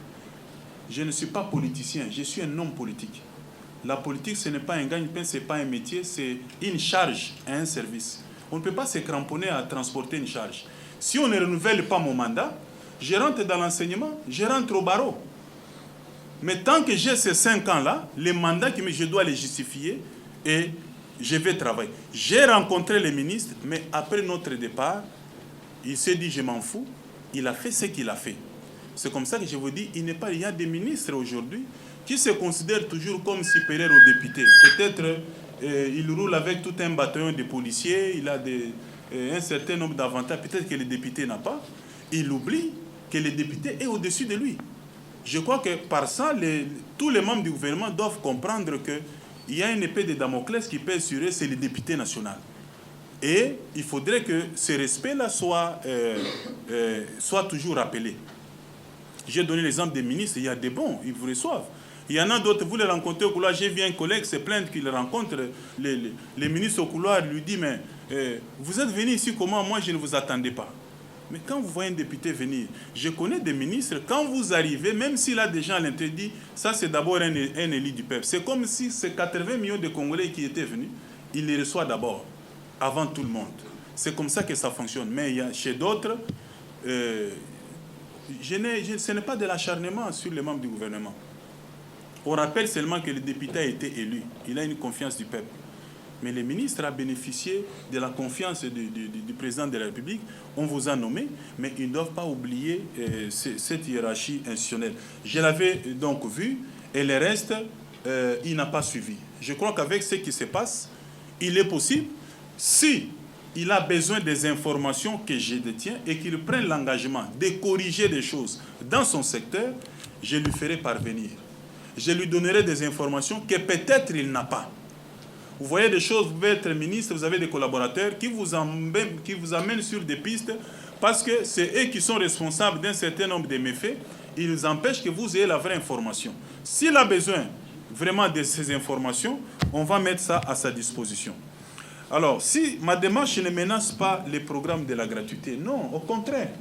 je ne suis pas politicien, je suis un homme politique. La politique, ce n'est pas un gagne-pain, ce n'est pas un métier, c'est une charge à un service. On ne peut pas se cramponner à transporter une charge. Si on ne renouvelle pas mon mandat, je rentre dans l'enseignement, je rentre au barreau. Mais tant que j'ai ces 5 ans-là, les mandats que je dois les justifier et je vais travailler. J'ai rencontré les ministres, mais après notre départ, il s'est dit, je m'en fous. Il a fait ce qu'il a fait. C'est comme ça que je vous dis, il y a des ministres aujourd'hui qui se considèrent toujours comme supérieurs aux députés. Peut-être il roule avec tout un bataillon de policiers, il a un certain nombre d'avantages, peut-être que le député n'a pas. Il oublie que le député est au-dessus de lui. Je crois que par ça, tous les membres du gouvernement doivent comprendre qu'il y a une épée de Damoclès qui pèse sur eux, c'est le député national. Et il faudrait que ce respect-là soit toujours rappelé. J'ai donné l'exemple des ministres, il y a des bons, ils vous reçoivent. Il y en a d'autres, vous les rencontrez au couloir, j'ai vu un collègue se plaindre qu'il rencontre les ministres au couloir, lui dit, mais vous êtes venus ici comment? Moi, je ne vous attendais pas. Mais quand vous voyez un député venir, je connais des ministres, quand vous arrivez, même s'il a des gens à l'intérieur, ça c'est d'abord un élu du peuple. C'est comme si ces 80 millions de Congolais qui étaient venus, il les reçoit d'abord, avant tout le monde. C'est comme ça que ça fonctionne. Mais il y a, chez d'autres, ce n'est pas de l'acharnement sur les membres du gouvernement. On rappelle seulement que le député a été élu. Il a une confiance du peuple. Mais le ministre a bénéficié de la confiance du président de la République. On vous a nommé, mais ils ne doivent pas oublier cette hiérarchie institutionnelle. Je l'avais donc vu, et le reste, il n'a pas suivi. Je crois qu'avec ce qui se passe, il est possible, si il a besoin des informations que je détiens et qu'il prenne l'engagement de corriger des choses dans son secteur, je lui ferai parvenir. Je lui donnerai des informations que peut-être il n'a pas. Vous voyez des choses, vous pouvez être ministre, vous avez des collaborateurs qui vous amènent sur des pistes parce que c'est eux qui sont responsables d'un certain nombre de méfaits. Ils empêchent que vous ayez la vraie information. S'il a besoin vraiment de ces informations, on va mettre ça à sa disposition. Alors, si ma démarche ne menace pas les programmes de la gratuité, non, au contraire.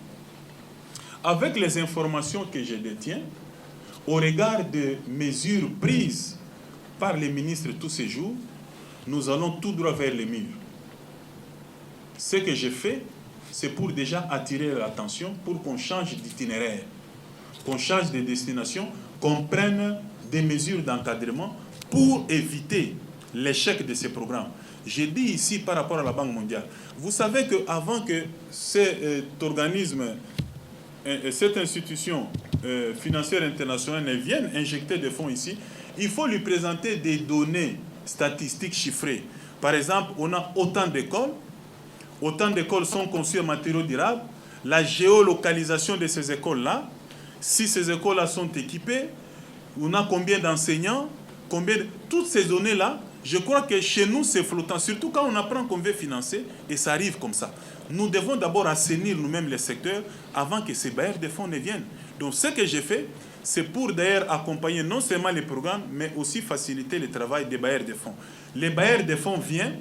Avec les informations que je détiens, au regard des mesures prises par les ministres tous ces jours, nous allons tout droit vers les murs. Ce que j'ai fait, c'est pour déjà attirer l'attention, pour qu'on change d'itinéraire, qu'on change de destination, qu'on prenne des mesures d'encadrement pour éviter l'échec de ces programmes. J'ai dit ici par rapport à la Banque mondiale, vous savez qu'avant que cet organisme cette institution financière internationale vienne injecter des fonds ici, il faut lui présenter des données statistiques chiffrées. Par exemple, on a autant d'écoles sont conçues en matériaux durables, la géolocalisation de ces écoles-là, si ces écoles-là sont équipées, on a combien d'enseignants, toutes ces données-là, je crois que chez nous, c'est flottant, surtout quand on apprend qu'on veut financer, et ça arrive comme ça. Nous devons d'abord assainir nous-mêmes les secteurs avant que ces bailleurs de fonds ne viennent. Donc ce que j'ai fait, c'est pour d'ailleurs accompagner non seulement les programmes, mais aussi faciliter le travail des bailleurs de fonds. Les bailleurs de fonds viennent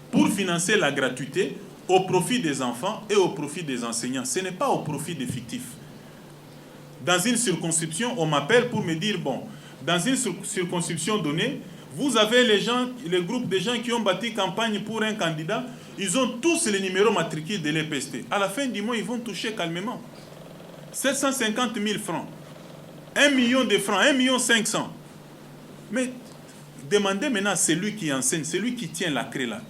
pour financer la gratuité au profit des enfants et au profit des enseignants. Ce n'est pas au profit des fictifs. Dans une circonscription, on m'appelle pour me dire, bon, dans une circonscription donnée, vous avez les groupes de gens qui ont bâti campagne pour un candidat, ils ont tous les numéros matricules de l'EPST. À la fin du mois, ils vont toucher calmement 750 000 francs, 1 million de francs, 1 500 000. Mais demandez maintenant à celui qui enseigne, celui qui tient la clé là,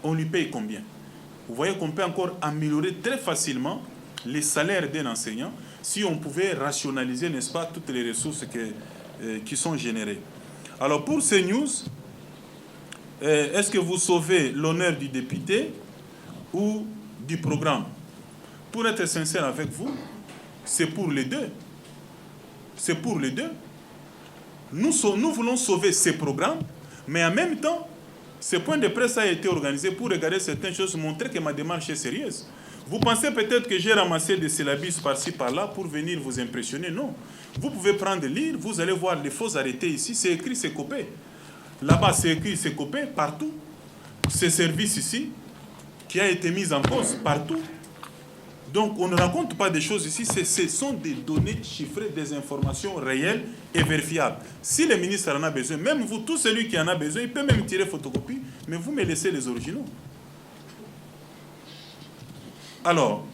on lui paye combien? Vous voyez qu'on peut encore améliorer très facilement les salaires d'un enseignant si on pouvait rationaliser, n'est-ce pas, toutes les ressources qui sont générées. Alors pour ces news, est-ce que vous sauvez l'honneur du député ou du programme? Pour être sincère avec vous, c'est pour les deux. C'est pour les deux. Nous voulons sauver ces programmes, mais en même temps, ce point de presse a été organisé pour regarder certaines choses, montrer que ma démarche est sérieuse. Vous pensez peut-être que j'ai ramassé des syllabus par-ci, par-là pour venir vous impressionner. Non. Vous pouvez prendre, lire, vous allez voir les faux arrêtés ici, c'est écrit, c'est copié. Là-bas, c'est écrit, c'est copié, partout. Ce service ici, qui a été mis en cause, partout. Donc, on ne raconte pas des choses ici, ce sont des données chiffrées, des informations réelles et vérifiables. Si le ministre en a besoin, même vous, tout celui qui en a besoin, il peut même tirer photocopie, mais vous me laissez les originaux. Alors,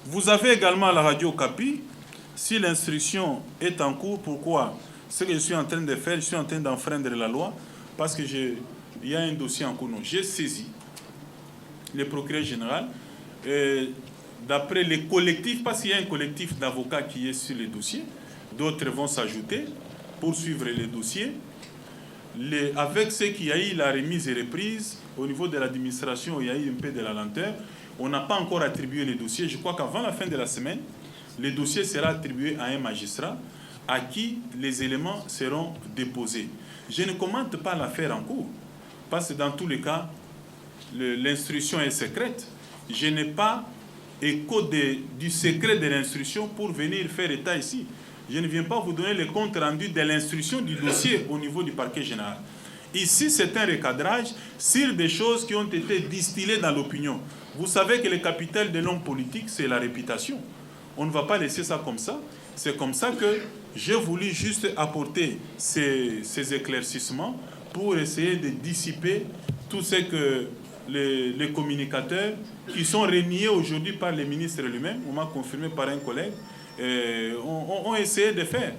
vous avez également la radio Okapi. Si l'instruction est en cours, pourquoi? Ce que je suis en train de faire, je suis en train d'enfreindre la loi, parce que il y a un dossier en cours. J'ai saisi le procureur général. D'après les collectifs, parce qu'il y a un collectif d'avocats qui est sur les dossiers, d'autres vont s'ajouter pour suivre les dossiers. Avec ce qu'il y a eu, la remise et reprise, au niveau de l'administration, il y a eu un peu de la lenteur. On n'a pas encore attribué les dossiers. Je crois qu'avant la fin de la semaine, le dossier sera attribué à un magistrat à qui les éléments seront déposés. Je ne commente pas l'affaire en cours, parce que dans tous les cas, l'instruction est secrète. Je n'ai pas écho du secret de l'instruction pour venir faire état ici. Je ne viens pas vous donner le compte rendu de l'instruction du dossier au niveau du parquet général. Ici, c'est un recadrage sur des choses qui ont été distillées dans l'opinion. Vous savez que le capital de l'homme politique, c'est la réputation. On ne va pas laisser ça comme ça. C'est comme ça que j'ai voulu juste apporter ces éclaircissements pour essayer de dissiper tout ce que les communicateurs qui sont reniés aujourd'hui par le ministre lui-même, on m'a confirmé par un collègue, ont essayé de faire.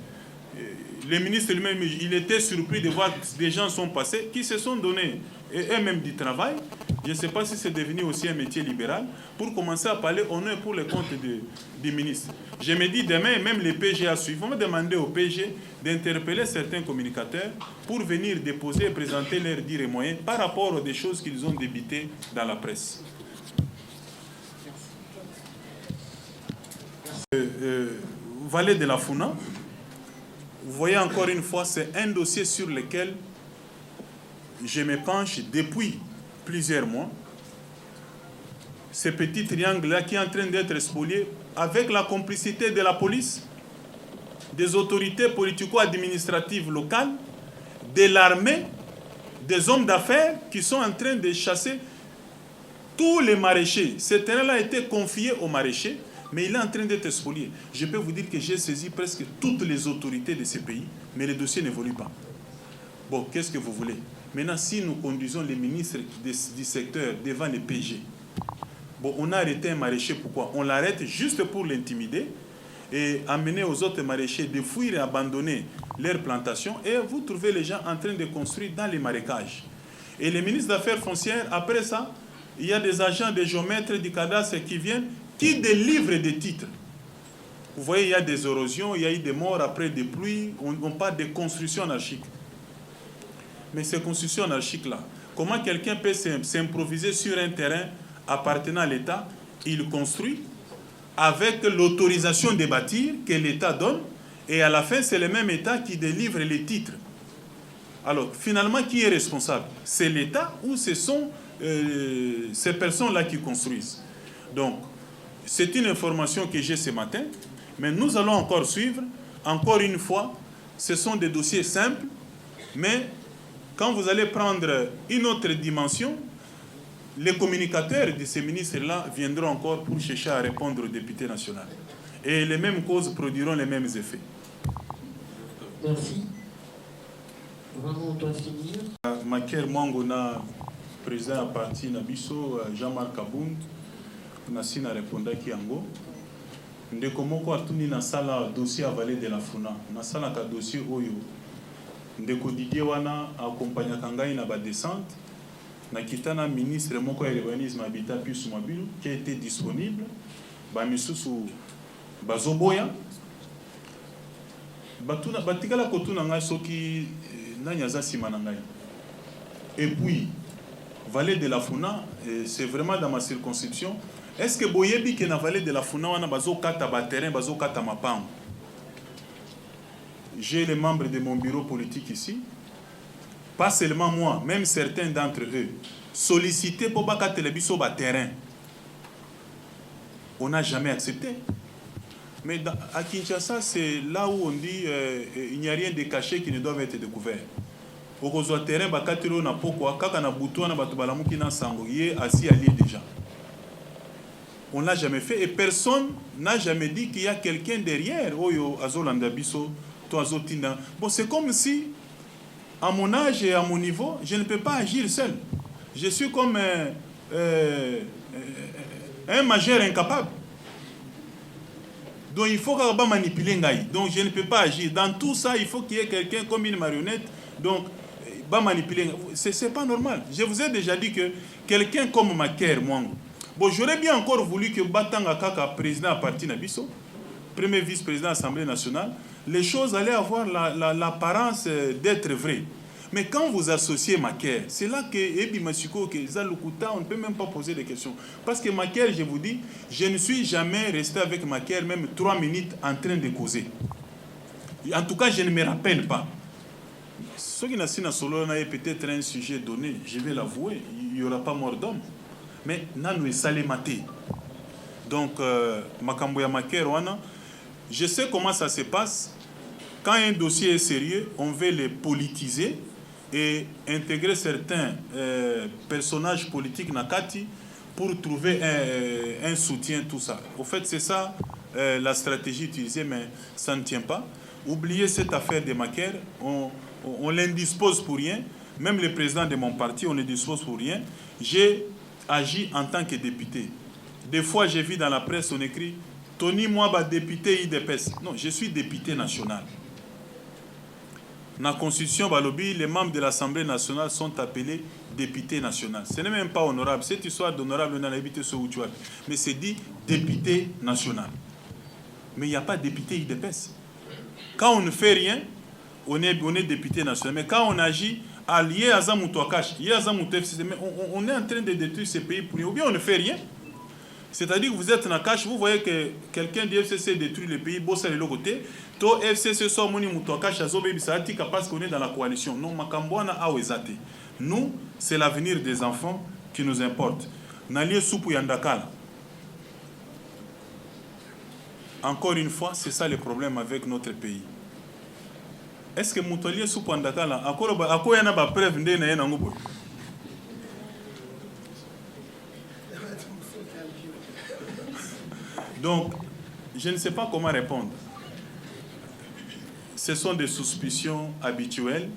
Le ministre lui-même, il était surpris de voir que des gens sont passés, qui se sont donnés eux-mêmes du travail. Je ne sais pas si c'est devenu aussi un métier libéral, pour commencer à parler honneur pour le compte du ministre. Je me dis demain, même les PGA suivent, on va demander au PG d'interpeller certains communicateurs pour venir déposer et présenter leurs dires et moyens par rapport aux des choses qu'ils ont débitées dans la presse. Vallée de la Founa, vous voyez encore une fois, c'est un dossier sur lequel je me penche depuis plusieurs mois. Ce petit triangle-là qui est en train d'être spolié avec la complicité de la police, des autorités politico-administratives locales, de l'armée, des hommes d'affaires qui sont en train de chasser tous les maraîchers. Ce terrain-là a été confié aux maraîchers, mais il est en train d'être spolié. Je peux vous dire que j'ai saisi presque toutes les autorités de ces pays, mais le dossier n'évolue pas. Bon, qu'est-ce que vous voulez? Maintenant, si nous conduisons les ministres du secteur devant les PG, bon, on a arrêté un maraîcher, pourquoi? On l'arrête juste pour l'intimider et amener aux autres maraîchers de fuir et abandonner leurs plantations, et vous trouvez les gens en train de construire dans les marécages. Et les ministres d'Affaires foncières, après ça, il y a des agents, des géomètres du cadastre qui viennent, qui délivre des titres. Vous voyez, il y a des érosions, il y a eu des morts après des pluies, on parle de construction anarchique. Mais ces constructions anarchiques-là, comment quelqu'un peut s'improviser sur un terrain appartenant à l'État? Il construit avec l'autorisation de bâtir que l'État donne, et à la fin, c'est le même État qui délivre les titres. Alors, finalement, qui est responsable? C'est l'État ou ce sont ces personnes-là qui construisent? Donc, c'est une information que j'ai ce matin, mais nous allons encore suivre. Encore une fois, ce sont des dossiers simples, mais quand vous allez prendre une autre dimension, les communicateurs de ces ministres-là viendront encore pour chercher à répondre aux députés nationaux. Et les mêmes causes produiront les mêmes effets. Merci. Vraiment, on doit finir. Maker Mwangona, président à parti Nabiso, Jean-Marc Abound, Nassi na réponda ki yango. Ndeko moko atuni na sala dossier avalé de la Funa. Na sala ka dossier oyo. Ndeko Didier wana accompagnaka ngai na ba descente. Na kitana ministre moko ya urbanisme habitat Pius Mwabilu qui a été disponible. Ba misusu bazoboya. Batuna batikala kotuna ngai soki nani aza sima na ngai. Et puis Vallée de la Funa, c'est vraiment dans ma circonscription. Est-ce que boyebi que na Vallée de la Funa wana bazo kata ba terrain bazo kata mapango? J'ai les membres de mon bureau politique ici. Pas seulement moi, même certains d'entre eux, sollicités pour baka télébiso ba terrain. On n'a jamais accepté. Mais à Kinshasa, c'est là où on dit il n'y a rien de caché qui ne doit être découvert. Au terrain, bakatiro na pokwa, kaka na butuana batubalamuki na sango, yé assis allié déjà. On l'a jamais fait et personne n'a jamais dit qu'il y a quelqu'un derrière. Oyo azolanda biso, to azotinda. Bon, c'est comme si à mon âge et à mon niveau, je ne peux pas agir seul. Je suis comme un majeur incapable. Donc il faut qu'on manipuler Ngaï. Donc je ne peux pas agir. Dans tout ça, il faut qu'il y ait quelqu'un comme une marionnette. Donc, manipuler. C'est pas normal. Je vous ai déjà dit que quelqu'un comme Maker Mwango. Bon, j'aurais bien encore voulu que Batanga Kaka, président à parti Nabiso, premier vice-président de l'Assemblée nationale, les choses allaient avoir l'apparence d'être vraies. Mais quand vous associez Maker, c'est là que Ebi Masuko, que Zalukuta, on ne peut même pas poser des questions. Parce que Maker, je vous dis, je ne suis jamais resté avec Maker même 3 minutes en train de causer. En tout cas, je ne me rappelle pas. Ce qui n'a pas peut-être un sujet donné, je vais l'avouer, il n'y aura pas mort d'homme. Mais Nanou est salé maté. Donc, Makamboya Maker, je sais comment ça se passe. Quand un dossier est sérieux, on veut le politiser et intégrer certains personnages politiques Nakati pour trouver un soutien, tout ça. Au fait, c'est ça la stratégie utilisée, mais ça ne tient pas. Oubliez cette affaire de Maker, on l'indispose pour rien. Même le président de mon parti, on ne dispose pour rien. J'ai agi en tant que député. Des fois, j'ai vu dans la presse, on écrit « Tony Mwaba, député IDPS ». Non, je suis député national. Dans la Constitution Balobi, les membres de l'Assemblée nationale sont appelés députés nationaux. Ce n'est même pas honorable. Cette histoire d'honorable, on a habité sur Outual. Mais c'est dit député national. Mais il n'y a pas de député IDPS. Quand on ne fait rien, on est député national. Mais quand on agit, allié à Zamoutoakash, on est en train de détruire ces pays pour rien. Ou bien on ne fait rien. C'est-à-dire que vous êtes dans la cache, vous voyez que quelqu'un du FCC détruit le pays, bosse de l'autre côté. To FCC soit moni Moutouakash, parce qu'on est dans la coalition. Non, Makambouana a ouezate. Nous, c'est l'avenir des enfants qui nous importe. Nalié Soupou Yandakala. Encore une fois, c'est ça le problème avec notre pays. Est-ce que Moutoualié Soupou Yandakala, à quoi il y a une preuve de Nayanangoubo? Donc, je ne sais pas comment répondre. Ce sont des suspicions habituelles.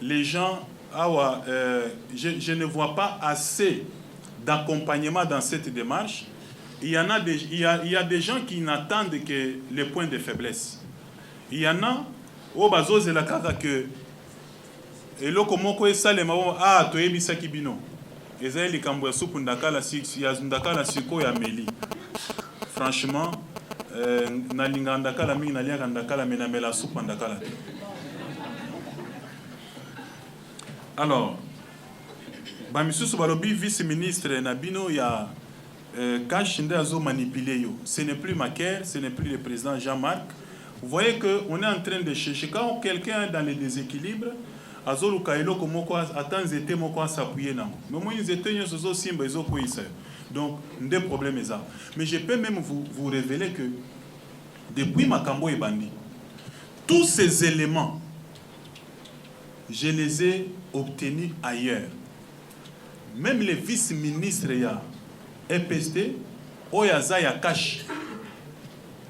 Les gens, je ne vois pas assez d'accompagnement dans cette démarche. Il y a des gens qui n'attendent que les points de faiblesse. Il y en a, au bazo de la carte que et le komoko est salé ah to ebisa kibino. Ezali kambo ya supu ndakala 6 ya ndakala siko ya meli. franchement, nalinga ndakala mingi nalia ndakala menamela soupe ndakala. Alors, bamisusu balobi vice-ministre Nabino ya Kachinde azo manipulé yo. Ce n'est plus Macaire, ce n'est plus le président Jean-Marc. Vous voyez qu'on est en train de chercher. Quand quelqu'un est dans les déséquilibres, azo lukailo komoko attend zete moko s'appuyer na. Mais moi ils étaient yo zo simba zo koisa. Donc des problèmes est ça. Mais je peux même vous révéler que depuis Makambo et Bandi, tous ces éléments je les ai obtenus ailleurs. Même les vice-ministres ya EPST, Oyaza ya Cash,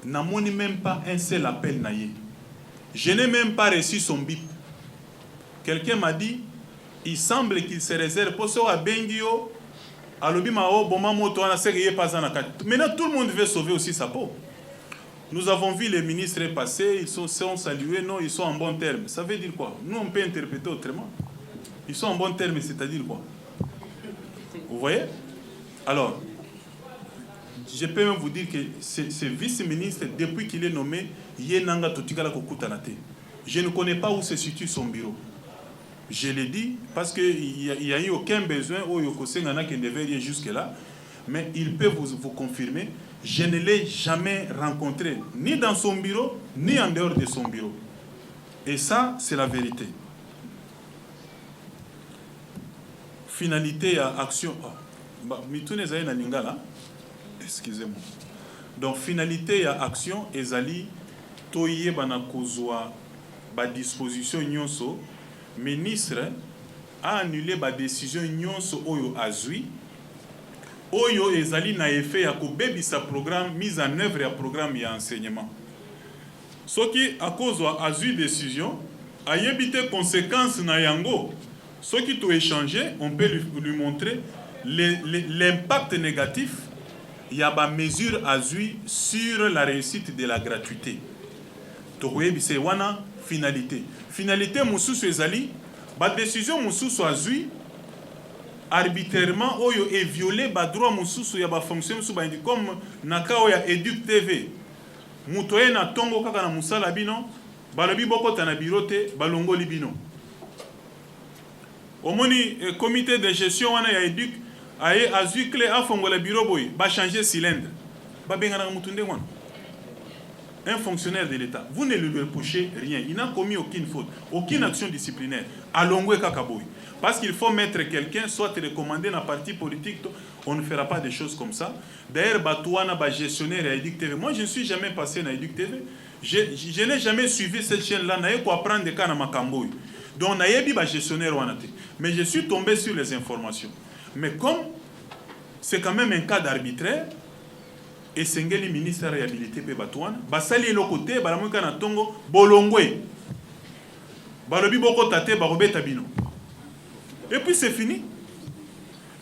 n'a même pas un seul appel naïe. Je n'ai même pas reçu son bip. Quelqu'un m'a dit, il semble qu'il se réserve pour ça à Bengio, à l'obimao, bon moto, on a série pas en maintenant tout le monde veut sauver aussi sa peau. Nous avons vu les ministres passer, ils sont salués, non, ils sont en bon terme. Ça veut dire quoi? Nous, on peut interpréter autrement. Ils sont en bon terme, c'est-à-dire quoi? Vous voyez? Alors, je peux même vous dire que ce vice-ministre, depuis qu'il est nommé, Yenanga Totikala Kokutanate. Je ne connais pas où se situe son bureau. Je l'ai dit parce qu'il n'y a eu aucun besoin, qui devait aller jusque-là, mais il peut vous confirmer. Je ne l'ai jamais rencontré, ni dans son bureau, ni en dehors de son bureau. Et ça, c'est la vérité. Finalité à action. Excusez-moi. Donc, finalité à action, ezali, toye banakozwa, ba disposition nyonso, ministre a annulé ba décision nyonso oyo azui. Oyo ezali na effet ya kobebisa programme mise en œuvre ya programme ya enseignement. Soki akozwa azui décision, ayebite conséquences na yango. Soki to échanger, on peut lui montrer l'impact négatif. Il y a des mesures azui sur la réussite de la gratuité. Tokoyebi c'est wana finalité. Finalité mususu ezali, ba décision mususu azui arbitrairement oyo est violé ba droit mususu ya ba fonction mususu ba comme nakao ya Educ TV. Mutoye na tongo kaka na musala bino, balobi bokota na birote balongoli bino. Omoni comité de gestion wana ya Educ aye azui clé a fongola bureau boy ba changer cylindre. Ba bengana mutunde wana. Un fonctionnaire de l'État, vous ne lui reprochez rien. Il n'a commis aucune faute, aucune action disciplinaire. Alongwe kakaboy. Parce qu'il faut mettre quelqu'un, soit recommandé dans un parti politique, on ne fera pas des choses comme ça. D'ailleurs, Batouana, gestionnaire à Educ TV. Moi, je ne suis jamais passé dans Educ TV. Je n'ai jamais suivi cette chaîne-là. Je n'ai pas apprendre des cas dans Makamboy. Donc, je suis gestionnaire. Mais je suis tombé sur les informations. Mais comme c'est quand même un cas d'arbitraire, et Sengeli ministre réhabilité pe Batouana, basali le côté, balamuka na tongo, bolongwe. Balobi boko tate, barobeta bino. Et puis c'est fini.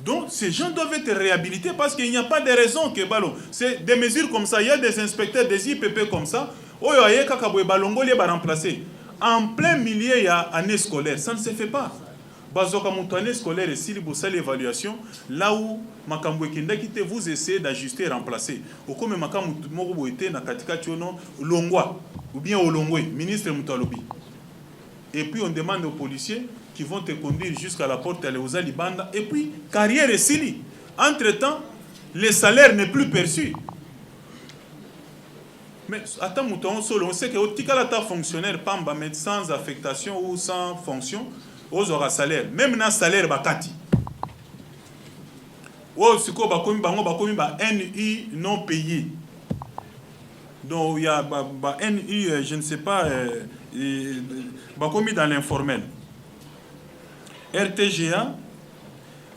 Donc ces gens doivent être réhabilités parce qu'il n'y a pas de raison que balo. C'est des mesures comme ça. Il y a des inspecteurs des IPP comme ça. Oyo aye kakabwe balongo li ba remplacer. En plein milieu il y a année scolaire. Ça ne se fait pas. Bazoka mutu année scolaire et si vous savez l'évaluation, là où makambo kenda kite vous essayez d'ajuster et remplacer. Au comme makambo moko boité na katika tiono longwa ou bien olongwe ministre mutalobi. Et puis on demande aux policiers qui vont te conduire jusqu'à la porte à l'Eosa Libanda. Et puis, carrière est sili. Entre-temps, le salaire n'est plus perçu. Mais attends, on sait que au fonctionnaire, pamba, mais sans affectation ou sans fonction, aux aura salaire. Même dans salaire, bakati. Ou si ko bakomi NI non payé. Donc il y a NI, je ne sais pas, bakomi dans l'informel. RTGA,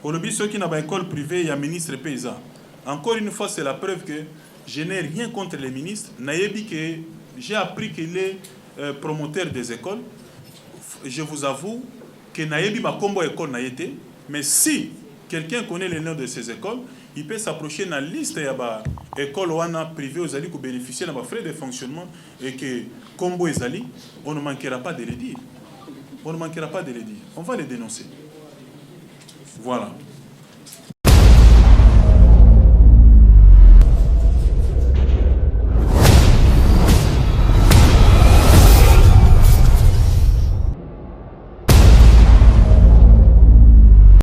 pour le ceux qui n'ont pas école privée, il y a ministre paysan. Encore une fois, c'est la preuve que je n'ai rien contre les ministres. J'ai appris qu'il est promoteur des écoles. Je vous avoue que Nayebi ma combo école n'a été. Mais si quelqu'un connaît les noms de ces écoles, il peut s'approcher dans la liste de l'école privée aux alliés qui bénéficient de frais de fonctionnement et que combo est allié, on ne manquera pas de le dire. On ne manquera pas de le dire. On va les dénoncer. Voilà.